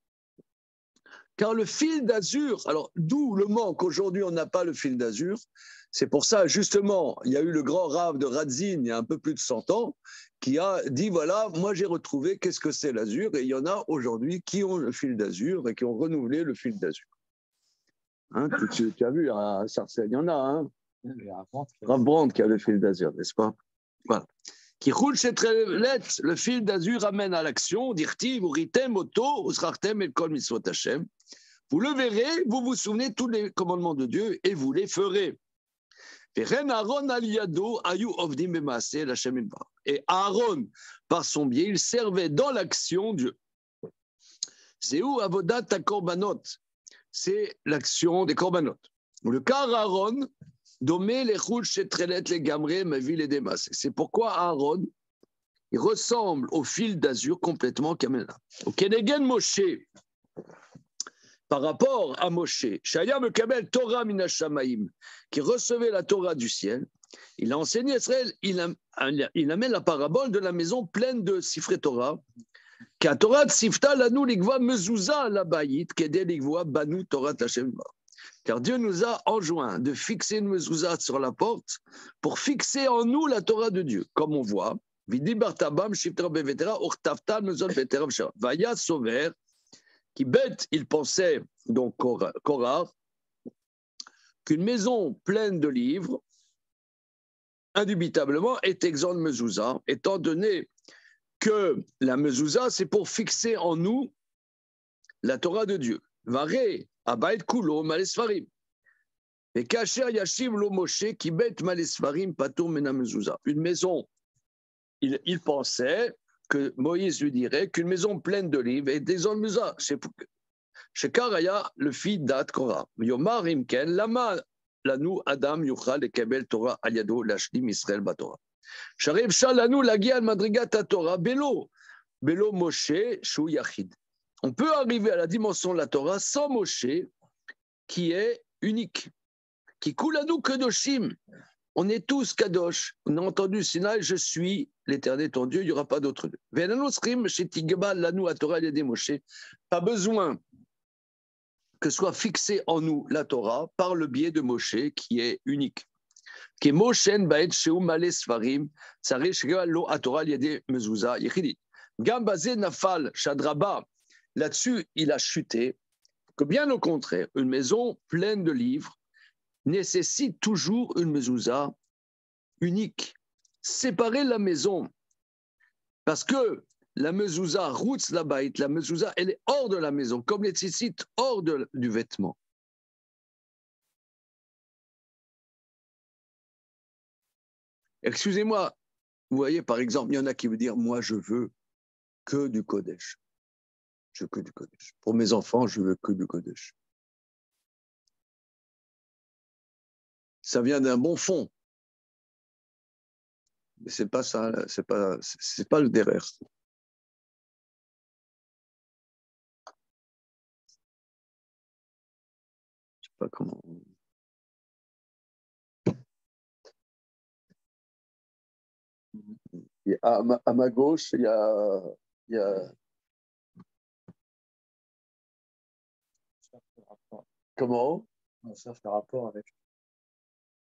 [SPEAKER 1] Car le fil d'azur, alors d'où le manque, aujourd'hui on n'a pas le fil d'azur, c'est pour ça justement, il y a eu le grand rave de Radzin il y a un peu plus de 100 ans, qui a dit voilà, moi j'ai retrouvé qu'est-ce que c'est l'azur, et il y en a aujourd'hui qui ont le fil d'azur et qui ont renouvelé le fil d'azur. Hein, tu as vu, à Sarcelles, il y en a, hein. Rav Brandt qui a le fil d'azur, n'est-ce pas? Voilà. Qui roule chez Trelet, le fil d'azur amène à l'action, dirtiv, uritem, auto, usrartem, el kol mitzvot Hashem. Vous le verrez, vous vous souvenez de tous les commandements de Dieu et vous les ferez. Et Aaron, par son biais, il servait dans l'action Dieu. C'est où avodat korbanot? C'est l'action des korbanot. Le cas Aaron, domé les rouges chez Trelet, les gamrés, ma ville et des masses. C'est pourquoi Aaron, il ressemble au fil d'azur complètement Kamena. Au Kenegen Moshe, par rapport à Moshe, Shaya Mekabel Torah Minashamaim, qui recevait la Torah du ciel, il a enseigné à Israël, il amène la parabole de la maison pleine de Sifrei Torah, qu'à Torah Sifta Lanu Ligva Mezouza la Bayit, Kedé Ligva Banu Torah Hashem. Car Dieu nous a enjoint de fixer une mezouza sur la porte pour fixer en nous la Torah de Dieu. Comme on voit, Vidi Bartabam, Shifter Bevetera, Urtaftan, Mezon Vetera, Vaya Sover, qui bête, il pensait, donc Korah, qu'une maison pleine de livres, indubitablement, est exempte de mezouza, étant donné que la mezouza, c'est pour fixer en nous la Torah de Dieu. Varé, Abaït Kulo, Malesfarim. Et Kacher Yashim Lo Moshe, qui bête Malesfarim, Patour Mena mezouza. Une maison, il pensait que Moïse lui dirait qu'une maison pleine de livres est des zones mezouza. Chez Karaya, le fils d'At Korah. Yomar Imken, Lama Lanu Adam Yuchal et Kebel Torah Aliado Lashlim Israël Batorah. Shariv Shalanu Lagial Madrigat Torah Belo Moshe Shu Yachid. On peut arriver à la dimension de la Torah sans Moshe, qui est unique, qui coule à nous Kedoshim. On est tous Kadosh. On a entendu Sinaï, je suis l'Éternel ton Dieu, il n'y aura pas d'autre Dieu. Pas besoin que soit fixée en nous la Torah par le biais de Moshe, qui est unique. Qui est Moshen Baed Sheou Male Sfarim, Tsarish Lo Atorah Yede Mezouza Yechidit. Gambazé Nafal Shadraba, là-dessus, il a chuté, que bien au contraire, une maison pleine de livres nécessite toujours une mezouza unique. Séparer la maison, parce que la mezouza, routz la baït, la mezouza, elle est hors de la maison, comme les tzitzit hors du vêtement. Excusez-moi, vous voyez, par exemple, il y en a qui veulent dire, moi, je veux que du Kodesh. Je veux que du Kodesh. Pour mes enfants, je veux que du Kodesh. Ça vient d'un bon fond. Mais c'est pas ça, c'est pas le derrière. Je sais pas comment. À ma gauche, il y a... Comment?
[SPEAKER 6] On cherche le rapport avec.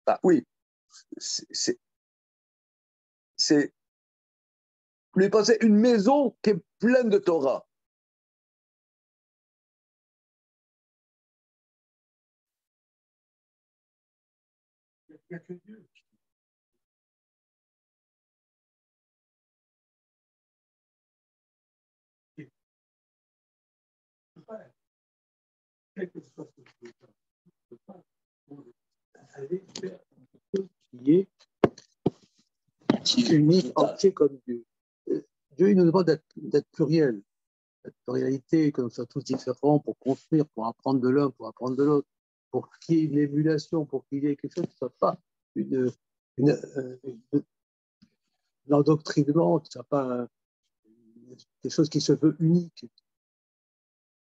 [SPEAKER 1] Ah oui, vous lui pensez une maison qui est pleine de Torah.
[SPEAKER 5] Il n'y a que Dieu. Quel que soit ce que tu fais, tu ne peux pas aller faire quelque chose qui est unique, entier comme Dieu. Dieu, il nous demande d'être pluriel, d'être pluralité, que nous soyons tous différents pour construire, pour apprendre de l'un, pour apprendre de l'autre, pour qu'il y ait une émulation, pour qu'il y ait quelque chose qui ne soit pas une l'endoctrinement, ce n'est pas quelque chose qui se veut unique.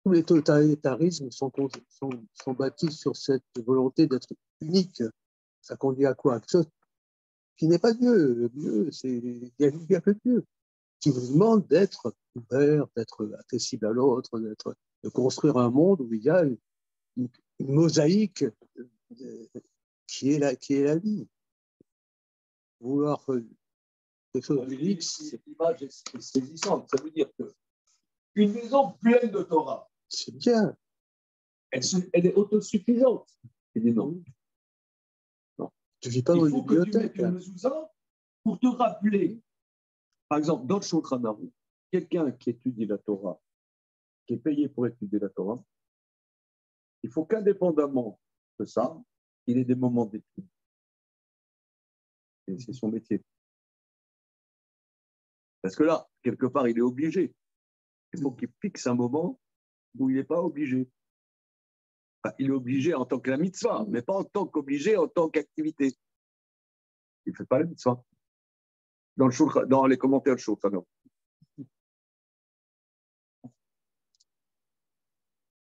[SPEAKER 5] Tous les totalitarismes sont bâtis sur cette volonté d'être unique. Ça conduit à quoi? Quelque chose qui n'est pas Dieu. Dieu, il n'y a que Dieu qui nous demande d'être ouvert, d'être accessible à l'autre, de construire un monde où il y a une mosaïque qui est la vie. Vouloir quelque chose d'unique,
[SPEAKER 1] cette image est saisissante. Ça veut dire qu'une maison pleine de Torah,
[SPEAKER 5] c'est bien.
[SPEAKER 1] Elle est autosuffisante. Il dit non.
[SPEAKER 5] Tu ne vis pas dans une bibliothèque.
[SPEAKER 1] Il faut que tu mettes une mezouza pour te rappeler. Par exemple, dans le Shulchan Aruch, quelqu'un qui étudie la Torah, qui est payé pour étudier la Torah, il faut qu'indépendamment de ça, il ait des moments d'étude. Et c'est son métier. Parce que là, quelque part, il est obligé. Il faut qu'il fixe un moment où il n'est pas obligé. Enfin, il est obligé en tant que la mitzvah, mais pas en tant qu'obligé en tant qu'activité. Il ne fait pas la mitzvah. Dans les commentaires de Shulchan Aruch.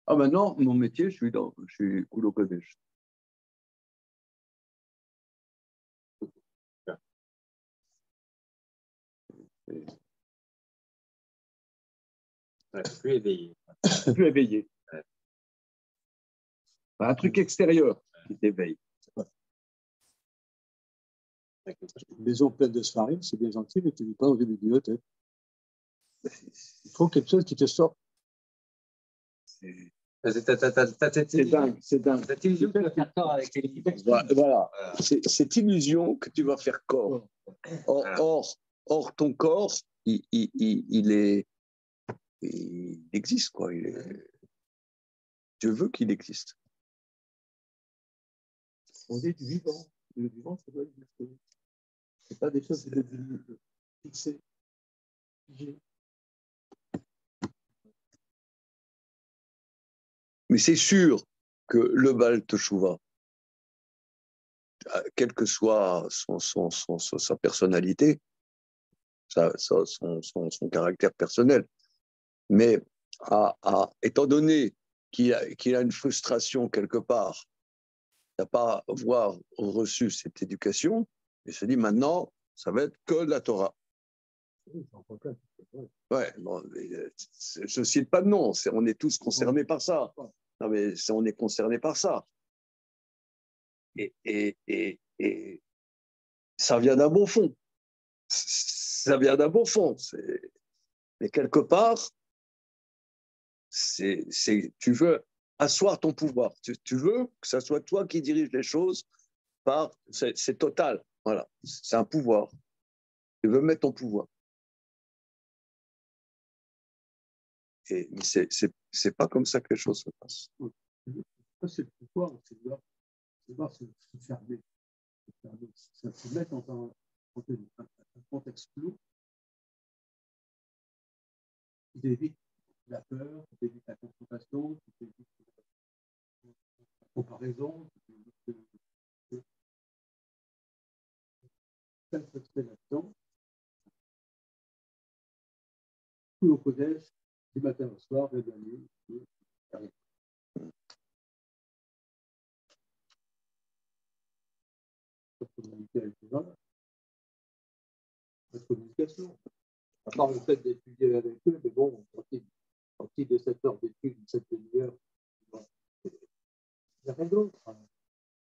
[SPEAKER 1] Ah, maintenant, mon métier, je suis Kulo Kodesh.
[SPEAKER 3] Plus éveillé.
[SPEAKER 1] Plus éveillé. Un truc extérieur qui t'éveille.
[SPEAKER 5] Une maison pleine de sfarim, c'est bien gentil, mais tu ne vis pas dans une bibliothèque. Il faut quelque chose qui te sorte.
[SPEAKER 1] C'est dingue, c'est dingue.
[SPEAKER 3] Cette illusion que tu vas faire corps avec les livres.
[SPEAKER 1] Voilà. C'est cette illusion que tu vas faire corps. Or ton corps, il existe, quoi. Dieu veut qu'il existe.
[SPEAKER 5] On est du vivant. Le vivant, ça doit exister. Ce n'est pas des choses fixées.
[SPEAKER 1] Mais c'est sûr que le Baal Teshuva, quelle que soit sa personnalité, son caractère personnel, mais étant donné qu'il a une frustration quelque part, n'a pas avoir reçu cette éducation, il se dit maintenant, ça va être que la Torah. Ouais, bon, je ne cite pas de nom, on est tous concernés par ça. Non, mais on est concernés par ça. Et ça vient d'un bon fond. Ça vient d'un bon fond. Mais quelque part, tu veux asseoir ton pouvoir. Tu veux que ce soit toi qui dirige les choses c'est total. Voilà, c'est un pouvoir. Tu veux mettre ton pouvoir. Mais c'est pas comme ça que les choses se passent.
[SPEAKER 5] C'est le pouvoir, c'est devoir se fermer. Se mettre dans un contexte flou. Il évite la peur, il évite la confrontation, il évite la comparaison. Ça se fait là-dedans. Tout le Kodesh, du matin au soir, de la nuit, communiquer avec les gens, la communication. À part le fait d'étudier avec eux, mais bon, sorti de 7 heures d'études, cette demi-heure, il n'y a rien d'autre.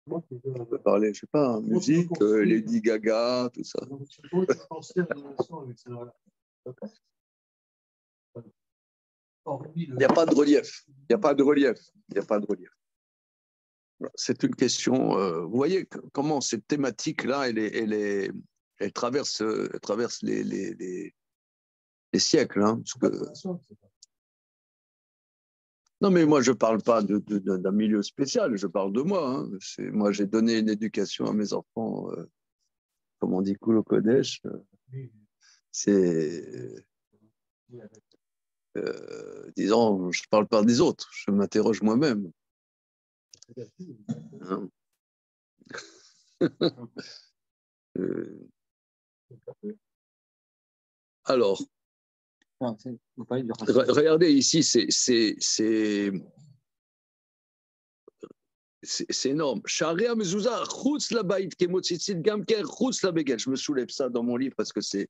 [SPEAKER 1] On peut parler, je ne sais pas, musique, Lady Gaga, tout ça.
[SPEAKER 5] Comment tu penses à la relation avec ça?
[SPEAKER 1] Il n'y a pas de relief. Il n'y a pas de relief. Il n'y a pas de relief. C'est une question. Vous voyez comment cette thématique-là, elle traverse les siècles. Hein, parce que... Non, mais moi, je ne parle pas d'un milieu spécial, je parle de moi. Hein. Moi, j'ai donné une éducation à mes enfants, comme on dit, Kulo Kodesh. C'est. Disons, je ne parle pas des autres, je m'interroge moi-même. Hein. Alors,
[SPEAKER 6] Non, vous parlez du racisme.
[SPEAKER 1] regardez ici, c'est énorme. Sharia mezuzah chutz labait kemotzitzit gam ker chutz labegel. Je me soulève ça dans mon livre parce que c'est.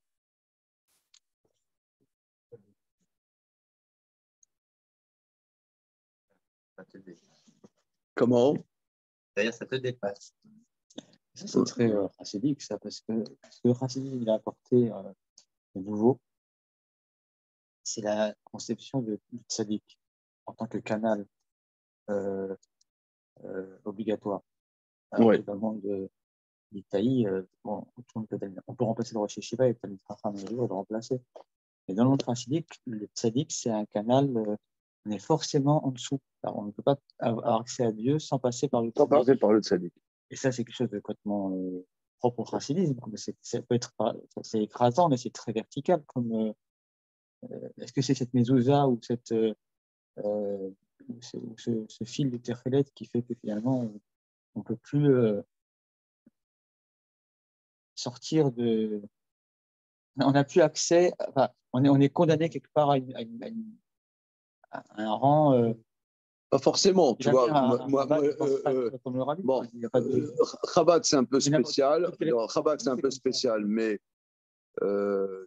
[SPEAKER 1] Comment?
[SPEAKER 3] D'ailleurs, ça te dépasse.
[SPEAKER 6] Ça, c'est très racidique, ça, parce que ce que le racisme il a apporté de nouveau, c'est la conception du tzaddik en tant que canal obligatoire. Alors,
[SPEAKER 1] Ouais.
[SPEAKER 6] dans le monde d'Itaï, bon, on peut remplacer le Rosh Hashiva et le Talmid Chacham un jour et le remplacer. Mais dans le monde racidique, le tzaddik, c'est un canal, on est forcément en dessous. Alors, on ne peut pas avoir accès à Dieu sans passer par le
[SPEAKER 1] Sans
[SPEAKER 6] tzaddik.
[SPEAKER 1] passer par le tzaddik.
[SPEAKER 6] Et ça, c'est quelque chose de complètement propre au chassidisme. Ça peut être, c'est écrasant, mais c'est très vertical. Est-ce que c'est cette mezouza ou ce fil de Terrelet qui fait que finalement, on ne peut plus sortir de. On n'a plus accès. Enfin, on est condamné quelque part à un rang.
[SPEAKER 1] Pas forcément, tu vois.
[SPEAKER 6] Comme le rabbi,
[SPEAKER 1] Bon,
[SPEAKER 6] il y a pas de.
[SPEAKER 1] Chabad, c'est un peu
[SPEAKER 6] Il y en a pas-
[SPEAKER 1] spécial.
[SPEAKER 6] il y en a-
[SPEAKER 1] Chabad, c'est un peu spécial, mais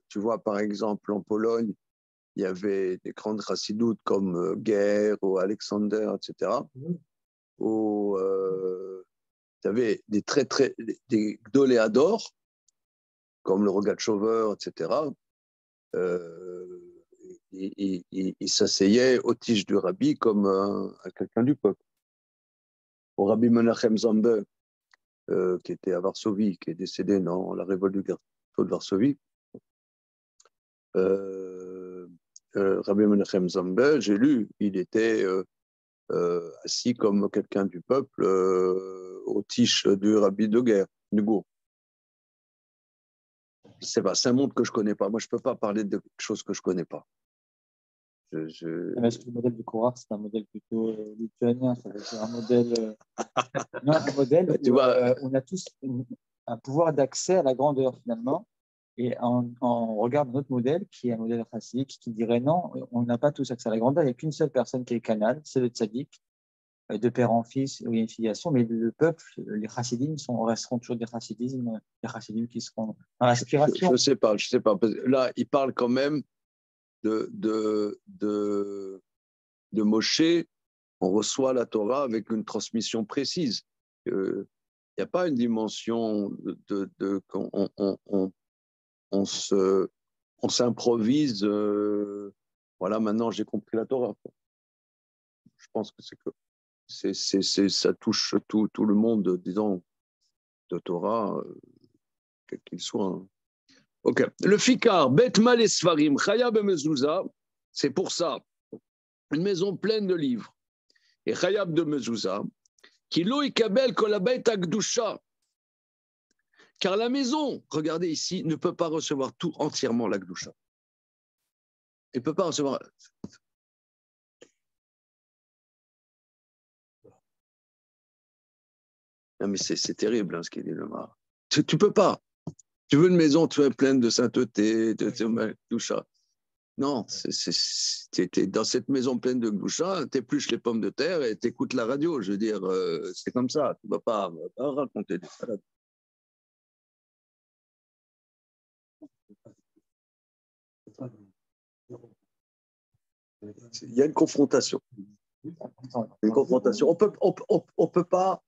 [SPEAKER 1] tu vois, par exemple, en Pologne, il y avait des grandes chassidoutes comme Ger ou Alexander, etc. Où tu avais des gdoléadors, comme le Rogatchover, etc. Il s'asseyait aux tiges du rabbi comme à quelqu'un du peuple. Au rabbi Menachem Zambe, qui était à Varsovie, qui est décédé dans la révolte du ghetto de Varsovie. Rabbi Menachem Zambe, j'ai lu, il était assis comme quelqu'un du peuple aux tiges du rabbi de guerre, du Gour. C'est un monde que je ne connais pas. Moi, je ne peux pas parler de choses que je ne connais pas.
[SPEAKER 6] Le modèle du coureur, c'est un modèle plutôt lituanien. Ça veut dire un modèle, non, un modèle
[SPEAKER 1] tu
[SPEAKER 6] où
[SPEAKER 1] vois,
[SPEAKER 6] on a tous un pouvoir d'accès à la grandeur finalement. Et on regarde notre modèle, qui est un modèle chassidique, qui dirait non, on n'a pas tous accès à la grandeur. Il n'y a qu'une seule personne qui est canal, c'est le tzaddik, de père en fils, où il y a une filiation. Mais le peuple, les chassidim resteront toujours des chassidim qui seront dans l'aspiration.
[SPEAKER 1] je sais pas. Parce que là, il parle quand même de Moshe. On reçoit la Torah avec une transmission précise. Il n'y a pas une dimension on s'improvise. Voilà, maintenant j'ai compris la Torah. Je pense que ça touche tout le monde, disons, de Torah, quel qu'il soit. Hein. Ok. Le Fikar, Bet Mal et Sfarim, Chaya Mezouza, c'est pour ça, une maison pleine de livres. Et Chayab de Mezouza, qui lo ikabel kolabet akdusha. Car la maison, regardez ici, ne peut pas recevoir tout entièrement l'akdusha. Elle ne peut pas recevoir. Non, mais c'est terrible ce qu'il dit le Mar. Tu ne peux pas. Tu veux une maison pleine de sainteté, de Gdusha. Non, t'es dans cette maison pleine de Gdusha, tu épluches les pommes de terre et tu écoutes la radio. Je veux dire, c'est comme ça. Tu ne vas pas raconter des salades. Il y a une confrontation. Une confrontation. On peut pas.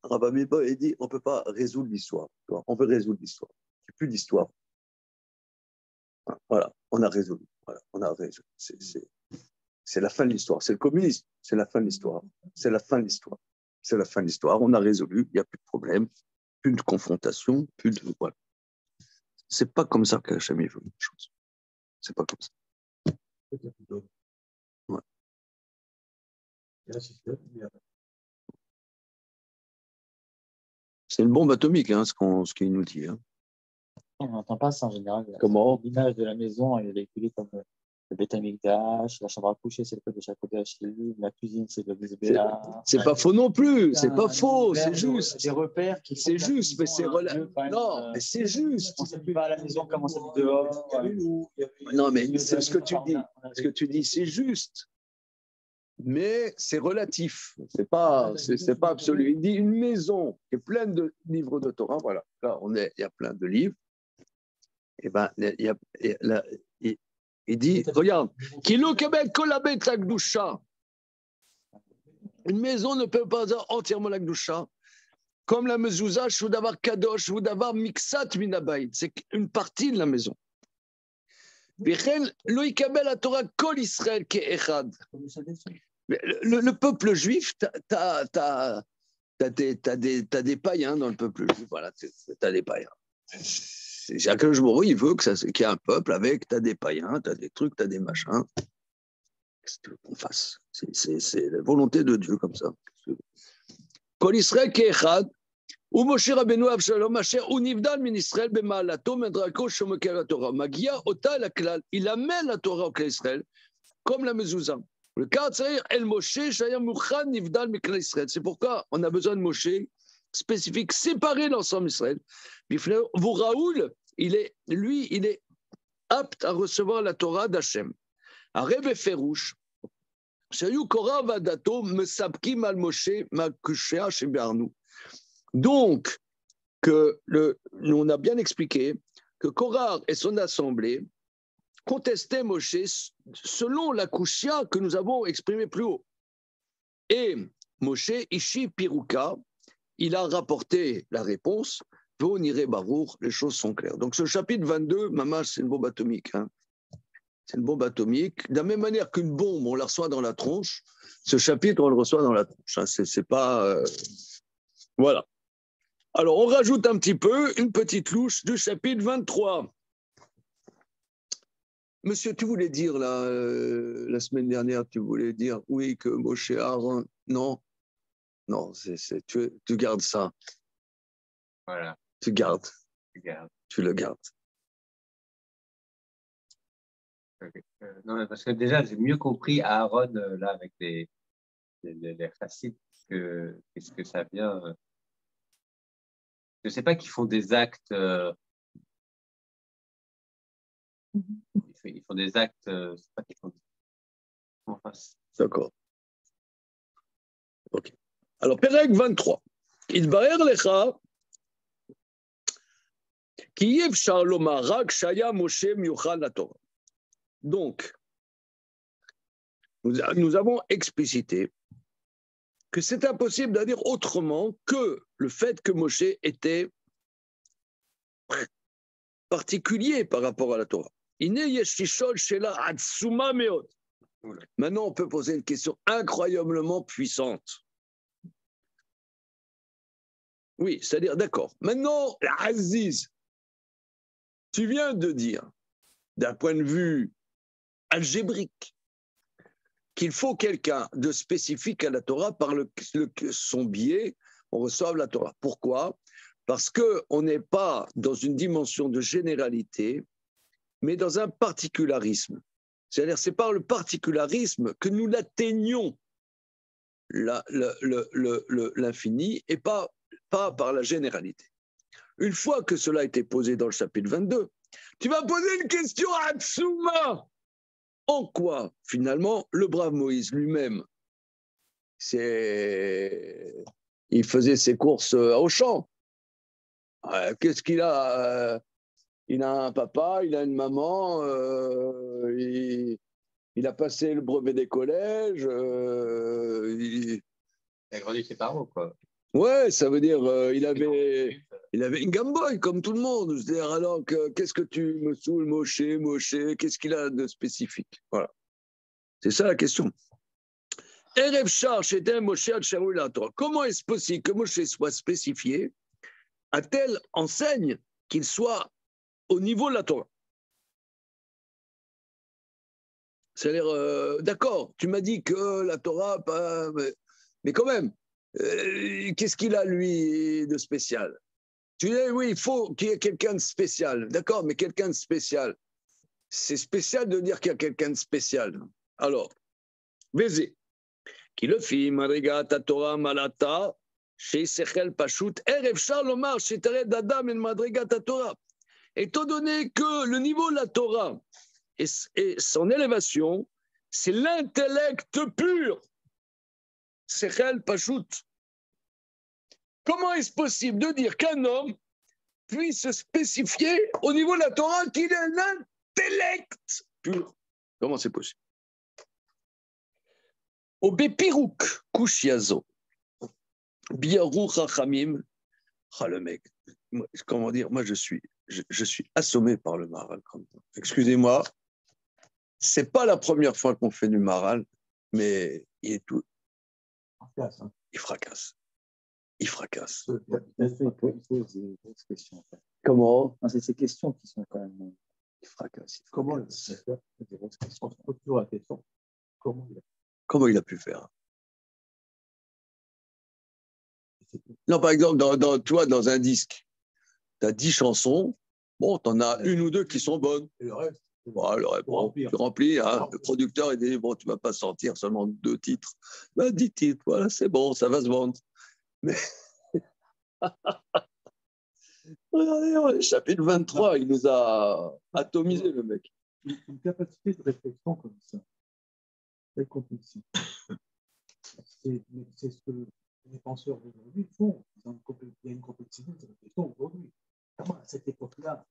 [SPEAKER 1] Rabbi Miba a dit on ne peut pas résoudre l'histoire. On veut résoudre l'histoire. Il n'y a plus d'histoire. Voilà, on a résolu. Voilà, on a résolu. C'est la fin de l'histoire. C'est le communisme. C'est la fin de l'histoire. C'est la fin de l'histoire. C'est la fin de l'histoire. On a résolu. Il n'y a plus de problème. Plus de confrontation. Plus de. Voilà. C'est pas comme ça qu'Hachem veut les choses. C'est pas comme ça. Ouais. C'est une bombe atomique, hein, ce qu'il nous dit. Hein.
[SPEAKER 6] On n'entend pas ça en général.
[SPEAKER 1] Comment?
[SPEAKER 6] L'image de la maison est véhiculée comme le Beth Amikdash, la chambre à coucher, c'est le Kodesh HaKodashim, la cuisine, c'est le Mizbeach.
[SPEAKER 1] C'est pas faux non plus, c'est pas faux, c'est
[SPEAKER 6] Des
[SPEAKER 1] juste.
[SPEAKER 6] repères qui
[SPEAKER 1] C'est juste, mais c'est non, mais c'est juste.
[SPEAKER 6] On s'habille pas à la maison comme on s'habille dehors.
[SPEAKER 1] Non, mais c'est ce que tu dis. Ce que tu dis, c'est juste. Mais c'est relatif. C'est pas absolu. Il dit une maison qui est pleine de livres de Torah. Voilà. Là, il y a plein de livres. Et ben, il dit, regarde, Kilo Kebel Kolabet la Gdusha. Une maison ne peut pas avoir entièrement la Gdusha. Comme la mezouza, Shoudavar Kadosh, Shoudavar Miksat Minabayit. C'est une partie de la maison. Le peuple juif, t'as des païens dans le peuple juif. Voilà, t'as des païens. Jacques Jmourou, il veut qu'il y ait un peuple avec, t'as des païens, t'as des trucs, t'as des machins. Qu'est-ce que tu veux qu'on fasse? C'est la volonté de Dieu comme ça. Kol Israël Ke'echad, ou Moshe Rabbeinu Avshalom Asher Univdal min Israël b'ma'alato medrako shomekel la Torah. Magia ota la klal. Il amène la Torah au klal Israël comme la mezouza. Le cas c'est El Moshe Shaya Mukhan Nivdal Miklal Israël. C'est pourquoi on a besoin de Moshe spécifique, séparé de l'ensemble d'Israël. Vous Raoul, il est apte à recevoir la Torah d'Hachem. Arebe Ferouche. Shayu Korah Vadato Mesabkim al Moshe Makushea Shebearnu. Donc, on a bien expliqué que Korah et son assemblée contestaient Moshe selon la kushia que nous avons exprimée plus haut. Et Moshe, Ishi Piruka, il a rapporté la réponse, Vonire Barour, les choses sont claires. Donc ce chapitre 22, Mamash, c'est une bombe atomique. Hein. C'est une bombe atomique. De la même manière qu'une bombe, on la reçoit dans la tronche, ce chapitre, on le reçoit dans la tronche. Hein. C'est pas... Voilà. Alors, on rajoute un petit peu une petite louche du chapitre 23. Monsieur, tu voulais dire, la semaine dernière, tu voulais dire, oui, que Moshe Aaron, non, tu gardes ça.
[SPEAKER 3] Voilà.
[SPEAKER 1] Tu gardes. Tu le gardes.
[SPEAKER 3] Non, parce que déjà, j'ai mieux compris Aaron, là, avec les chassides, qu'est-ce que ça vient. Je ne sais pas qu'ils font des actes. Ils font des actes. C'est pas qu'ils font. Enfin,
[SPEAKER 1] D'accord. Ok. Alors, Pérec 23. Idbaer lecha ki yefshar lomar rak shaya Moshe miuchal la Torah. Donc, nous avons explicité que c'est impossible de dire autrement que le fait que Moshe était particulier par rapport à la Torah. Maintenant, on peut poser une question incroyablement puissante. Oui, c'est-à-dire, d'accord. Maintenant, la Aziz, tu viens de dire, d'un point de vue algébrique, qu'il faut quelqu'un de spécifique à la Torah par son biais, on reçoit la Torah. Pourquoi? Parce qu'on n'est pas dans une dimension de généralité, mais dans un particularisme. C'est-à-dire, c'est par le particularisme que nous l'atteignons, l'infini, et pas par la généralité. Une fois que cela a été posé dans le chapitre 22, tu vas poser une question à Tsuma. En quoi, finalement, le brave Moïse lui-même, il faisait ses courses au champ. Qu'est-ce qu'il a? Il a un papa, il a une maman, il a passé le brevet des collèges.
[SPEAKER 3] il a grandi ses parents, quoi.
[SPEAKER 1] Ouais, ça veut dire il avait une Game Boy comme tout le monde. C'est-à-dire, alors qu'est-ce que tu me saoules, Moshe, qu'est-ce qu'il a de spécifique? Voilà. C'est ça la question. Comment est-ce possible que Moshe soit spécifié à telle enseigne qu'il soit au niveau de la Torah? C'est-à-dire, d'accord, tu m'as dit que la Torah, mais quand même, qu'est-ce qu'il a, lui, de spécial? Tu dis, oui, il faut qu'il y ait quelqu'un de spécial. D'accord, mais quelqu'un de spécial. c'est spécial de dire qu'il y a quelqu'un de spécial. Alors, Vézé, qui le fit, Madrigat Torah Malata, chez Sechel Pashut, Erev Shalomar, chez Tered Adam et Madrigat Torah. Étant donné que le niveau de la Torah et son élévation, c'est l'intellect pur. Sechel Pashut. Comment est-ce possible de dire qu'un homme puisse se spécifier au niveau de la Torah qu'il est l'intellect pur? Comment c'est possible? Au Bepirouk, Kushiazo, Biarou Chachamim, le mec, comment dire, moi je suis assommé par le Maharal. Excusez-moi, c'est pas la première fois qu'on fait du Maharal, mais il est tout. Il fracasse. Il fracasse. Comment?
[SPEAKER 6] C'est ces questions qui sont quand même.
[SPEAKER 1] Il fracasse.
[SPEAKER 5] Comment il a pu faire? On se pose toujours la question.
[SPEAKER 1] Comment il a pu faire? Non, par exemple, dans un disque, tu as 10 chansons, bon, tu en as une ou deux qui sont bonnes.
[SPEAKER 5] Et le reste,
[SPEAKER 1] Bon, tu remplis, hein, le producteur il dit, bon, tu ne vas pas sortir seulement 2 titres. Ben, 10 titres, voilà, c'est bon, ça va se vendre. Mais regardez, le chapitre 23, il nous a atomisé, le mec.
[SPEAKER 5] une capacité de réflexion comme ça, très complexité. C'est ce que les penseurs d'aujourd'hui font. Il y a une complexité de réflexion aujourd'hui. Comment à cette époque-là,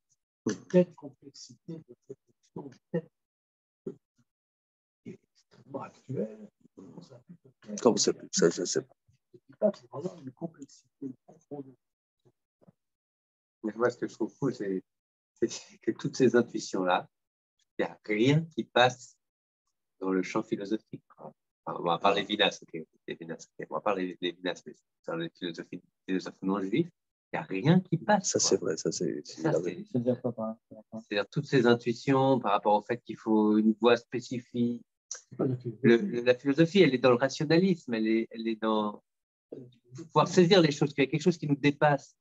[SPEAKER 5] telle complexité de réflexion, qui est extrêmement actuelle, comment ça a pu se faire?
[SPEAKER 1] Comment ça peut ça,
[SPEAKER 5] C'est pas c'est vraiment une complexité profonde.
[SPEAKER 3] Mais moi, ce que je trouve fou, c'est que toutes ces intuitions-là, il n'y a rien qui passe dans le champ philosophique. Enfin, on va parler Vinas, okay. On va parler des Vinas, mais dans les philosophies non juifs, il n'y a rien qui passe.
[SPEAKER 1] Ça, c'est vrai.
[SPEAKER 3] C'est-à-dire toutes ces intuitions par rapport au fait qu'il faut une voie spécifique. La philosophie, elle est dans le rationalisme, elle est dans pouvoir saisir les choses, qu'il y a quelque chose qui nous dépasse.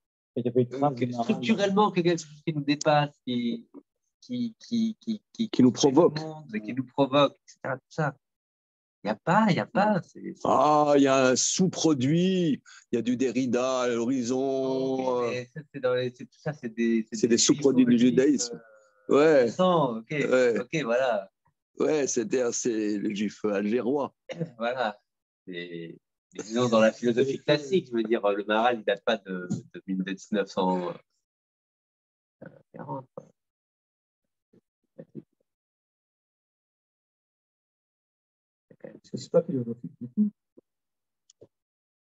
[SPEAKER 3] Structurellement, qu'il y a quelque chose qui nous dépasse, qui
[SPEAKER 1] nous provoque.
[SPEAKER 3] Qui nous provoque, etc. Tout ça. Il n'y a pas.
[SPEAKER 1] Il y a un sous-produit, il y a du Derrida à l'horizon.
[SPEAKER 3] Okay, c'est des
[SPEAKER 1] sous-produits du judaïsme. Ouais.
[SPEAKER 3] Ok, voilà.
[SPEAKER 1] Ouais, c'est le juif algérois.
[SPEAKER 3] Voilà. Disons, dans la philosophie classique, je veux dire, le Maharal, il ne date pas de 1940.
[SPEAKER 5] C'est pas philosophique du tout.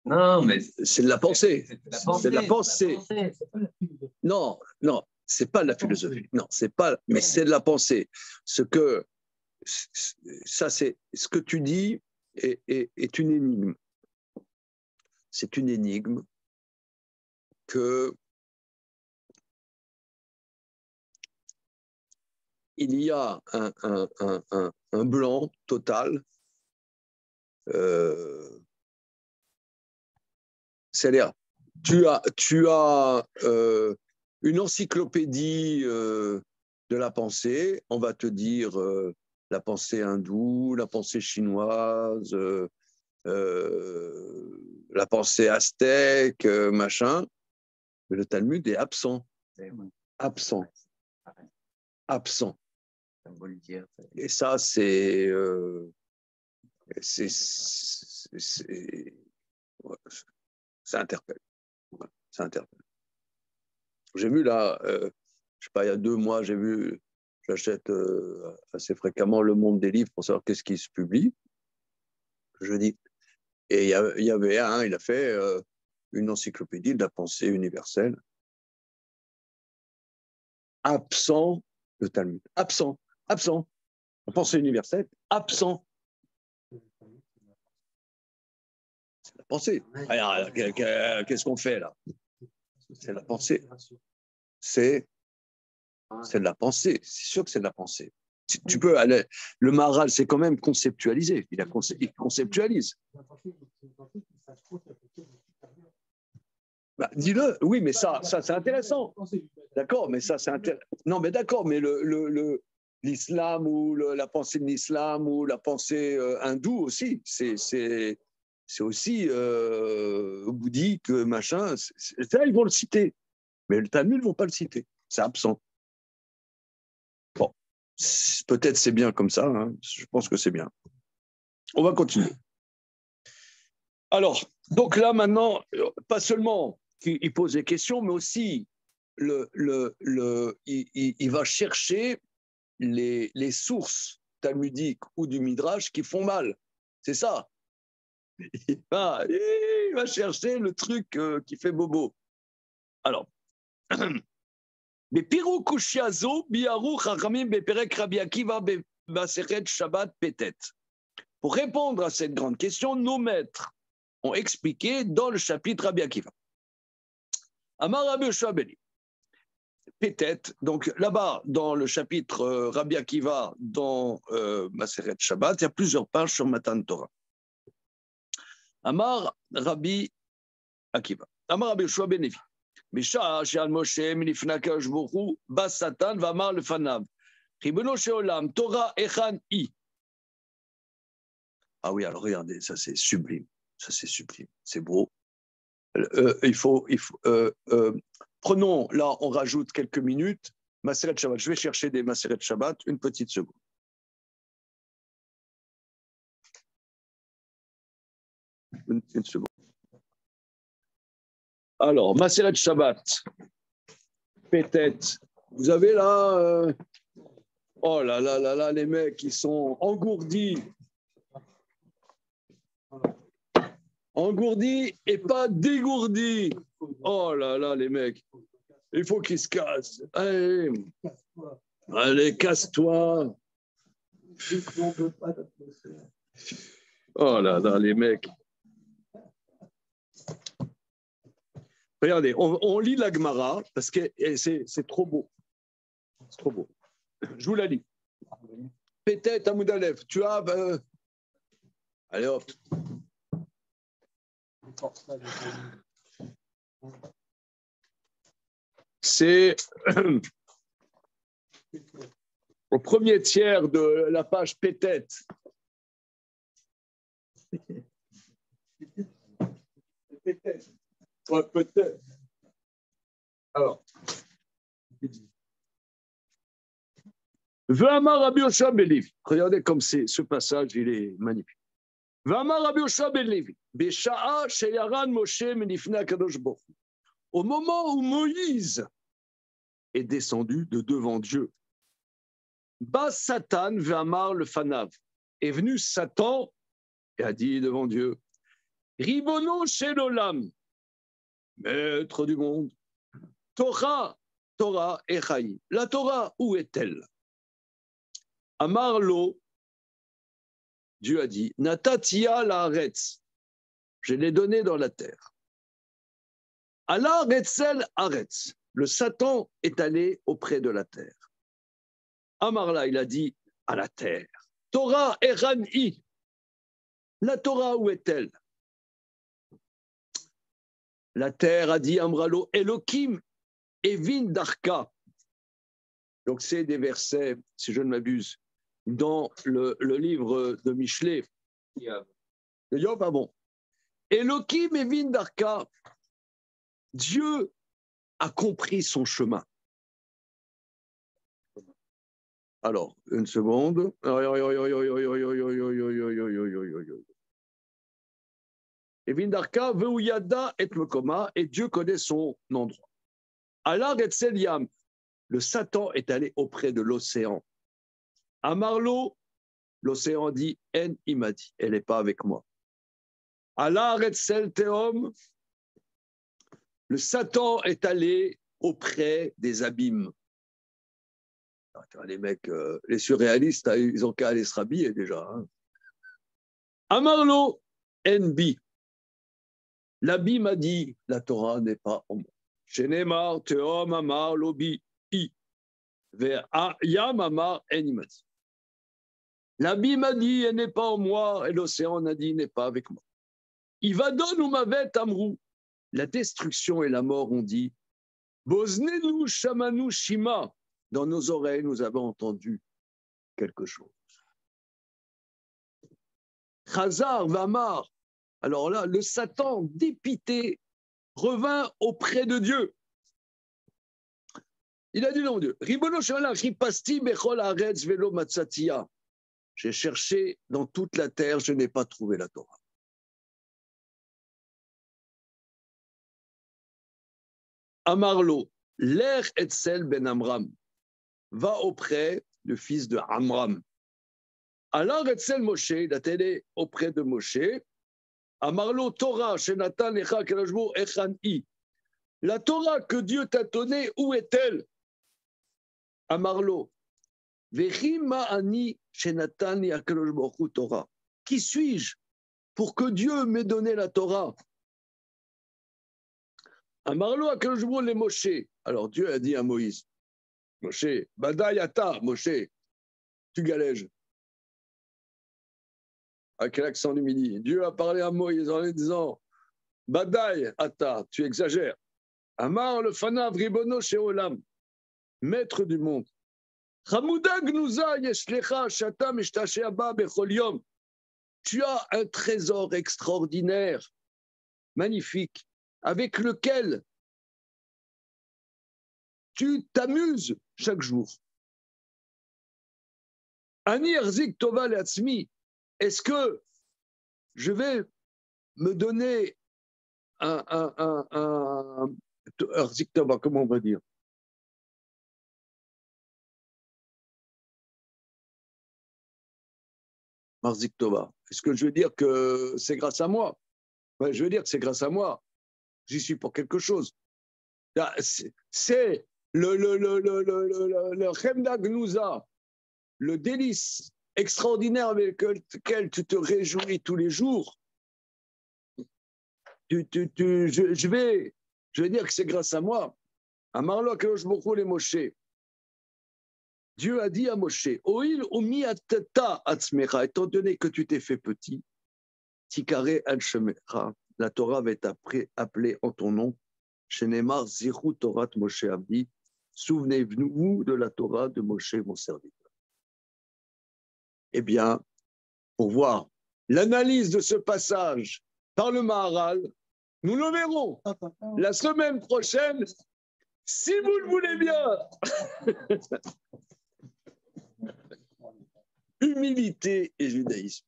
[SPEAKER 3] Non, mais
[SPEAKER 1] c'est de la pensée. C'est de la pensée. Non, c'est pas de la philosophie. Non, c'est pas. Mais c'est de la pensée. Ça, c'est ce que tu dis est une énigme. C'est une énigme que il y a un blanc total. C'est-à-dire, tu as une encyclopédie de la pensée. On va te dire la pensée hindoue, la pensée chinoise, la pensée aztèque, machin. Mais le Talmud est absent. Absent. Et ça, ça interpelle. Ça interpelle. J'ai vu là, je sais pas, il y a 2 mois, j'achète assez fréquemment Le Monde des livres pour savoir qu'est-ce qui se publie. Je dis. Et il y avait il a fait une encyclopédie de la pensée universelle. Absent le Talmud. Absent. La pensée universelle, absent. C'est la pensée. Alors, qu'est-ce qu'on fait là? C'est la pensée. C'est de la pensée. C'est sûr que c'est de la pensée. Tu peux aller. Le Maharal, c'est quand même conceptualisé. Il conceptualise. Bah, dis-le. Oui, mais ça c'est intéressant. D'accord, mais ça c'est intéressant. Non, mais d'accord, mais l'islam ou la pensée de l'islam ou la pensée hindoue aussi. C'est aussi bouddhique, machin. Ça, ils vont le citer. Mais le Talmud ne vont pas le citer. C'est absent. Bon, peut-être c'est bien comme ça. Hein. Je pense que c'est bien. On va continuer. Alors, donc là maintenant, pas seulement qu'il pose des questions, mais aussi il va chercher les sources talmudiques ou du Midrash qui font mal. C'est ça. Il va chercher le truc qui fait bobo. Alors, mais Pirou Kushiazo, Biarou, Chachamim, Beperek, Rabbi Akiva, Baseret, Shabbat, Petet. Pour répondre à cette grande question, nos maîtres ont expliqué dans le chapitre Rabbi Akiva. Amar Rabbi Yoshua Beli. Peut-être, donc là-bas, dans le chapitre Rabbi Akiva, dans Maseret Shabbat, il y a plusieurs pages sur Matan Torah. Amar Rabbi Akiva. Amar Rabbi Yoshua ben Levi. Misha she'al Moshe milifna kadosh baruch hu bas Satan v'amar lefanav. Ribono she'olam Torah echan i. Ah oui, alors regardez, ça c'est sublime. Ça c'est sublime. C'est beau. Prenons, là, on rajoute quelques minutes. Maseret Shabbat. Je vais chercher des Maseret Shabbat. Une petite seconde. Une seconde. Alors, Maseret Shabbat. Peut-être. Vous avez là. Oh là là là là, les mecs, ils sont engourdis. Engourdis et pas dégourdis. Oh là là, les mecs. Il faut qu'ils se cassent. Allez, allez, casse-toi. Oh là là, les mecs. Regardez, on lit la Gemara parce que c'est trop beau. C'est trop beau. Je vous la lis. Peut-être Amoud Aleph, tu as... Allez hop. C'est au premier tiers de la page Peut-être. Peut-être. Ouais, peut-être. Alors. V'amar Rabbi Yoshua ben Levi. Regardez comme ce passage, il est magnifique. V'amar Rabbi Yoshua ben Levi. Besha'a sheyaran Moshe milifnei kadosh baruch hu. Au moment où Moïse est descendu de devant Dieu, Bas Satan v'amar le fanav. Est venu Satan et a dit devant Dieu, Ribono shel olam, maître du monde, Torah echai. La Torah, où est-elle? Amar lo, Dieu a dit, Natatia la haaretz, je l'ai donné dans la terre. Allah retzel haaretz, le Satan est allé auprès de la terre. Amarla, il a dit à la terre, Torah echani, la Torah, où est-elle? La terre a dit Amralo, Elohim evin darka. Donc c'est des versets, si je ne m'abuse, dans le livre de Michelet. De Yov, ah bon. Elohim evin darka. Dieu a compris son chemin. Alors, une seconde. Evin darka veuyada et mekoma, et Dieu connaît son endroit. Allah etzel yam, le Satan est allé auprès de l'océan. Amarlo, l'océan dit en imadi, elle n'est pas avec moi. Allah etzel teom, le Satan est allé auprès des abîmes. Les mecs, les surréalistes, ils ont qu'à aller se rhabiller déjà. Hein. Amarlo enbi. L'abîme a dit, la Torah n'est pas en moi. Shenemar teom amar lobi i. Ve'ayam amar en imadi. L'abîme a dit, elle n'est pas en moi, et l'océan a dit, n'est pas avec moi. Ivadon ou mavet amrou. La destruction et la mort ont dit, Boznenu shamanu shima. Dans nos oreilles, nous avons entendu quelque chose. Chazar Vamar. Alors là, le Satan dépité revint auprès de Dieu. Il a dit non, Dieu. Ribono Shemala, Ripasti Bechol Haaretz Velo Matzatia. J'ai cherché dans toute la terre, je n'ai pas trouvé la Torah. Amarlo, l'Er Etzel ben Amram, va auprès du fils de Amram. Alors Etzel Moshe, il a été auprès de Moshe. Amarlo Torah, Shenatan Lecha Kelashbo Echan I. La Torah que Dieu t'a donnée, où est-elle? Amarlo, Vechi Ma'ani Shenatan Yakelashbo Torah. Qui suis-je pour que Dieu m'ait donné la Torah? Amarlo Akelashbo le Moshe. Alors Dieu a dit à Moïse, Moshe, Badayata, Moshe, tu galèges. Avec l'accent du midi. Dieu a parlé à Moïse en lui disant, Badaï, Ata, tu exagères. Amar le Fanav Ribono Sheolam, maître du monde. Hamouda Gnouza Yeshlecha Shatam Ishtasheba Bechol Yom. Tu as un trésor extraordinaire, magnifique, avec lequel tu t'amuses chaque jour. Ani Erzik Tova Leatzmi. Est-ce que je vais me donner un Erzik Tova, comment on va dire? Marzik Tova. Est-ce que je veux dire que c'est grâce à moi? Ouais, je veux dire que c'est grâce à moi. J'y suis pour quelque chose. C'est le Chemda Gnouza, le délice extraordinaire avec lequel tu te réjouis tous les jours. Je vais dire que c'est grâce à moi. Amarlo Akadosh Baruch Hu le Moshe. Dieu a dit à Moshe, Oil umiatata atzmecha, étant donné que tu t'es fait petit, Tikare al-shemecha, la Torah va être appelée en ton nom, Shenemar Zichu Torat Moshe Abdi, souvenez-vous de la Torah de Moshe, mon serviteur. Eh bien, pour voir l'analyse de ce passage par le Maharal, nous le verrons la semaine prochaine, si vous le voulez bien. Humilité et judaïsme.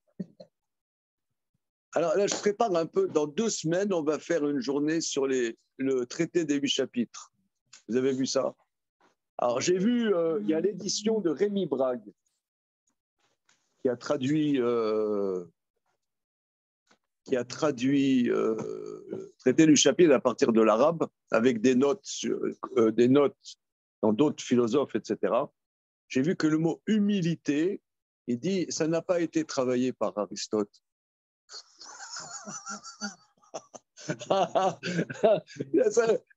[SPEAKER 1] Alors là, je prépare un peu. Dans 2 semaines, on va faire une journée sur le traité des 8 chapitres. Vous avez vu ça? Alors j'ai vu, il y a l'édition de Rémi Brague qui a traduit le traité du chapitre à partir de l'arabe avec des notes dans d'autres philosophes, etc. J'ai vu que le mot humilité, il dit, ça n'a pas été travaillé par Aristote.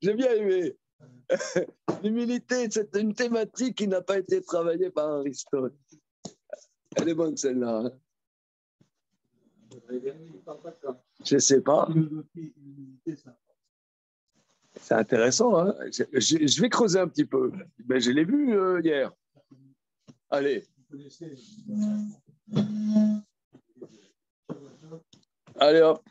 [SPEAKER 1] J'ai bien aimé. L'humilité, c'est une thématique qui n'a pas été travaillée par Aristote. Elle est bonne celle-là. Hein. Je ne sais pas. C'est intéressant. Hein. Je vais creuser un petit peu. Mais je l'ai vu hier. Allez. Allez hop.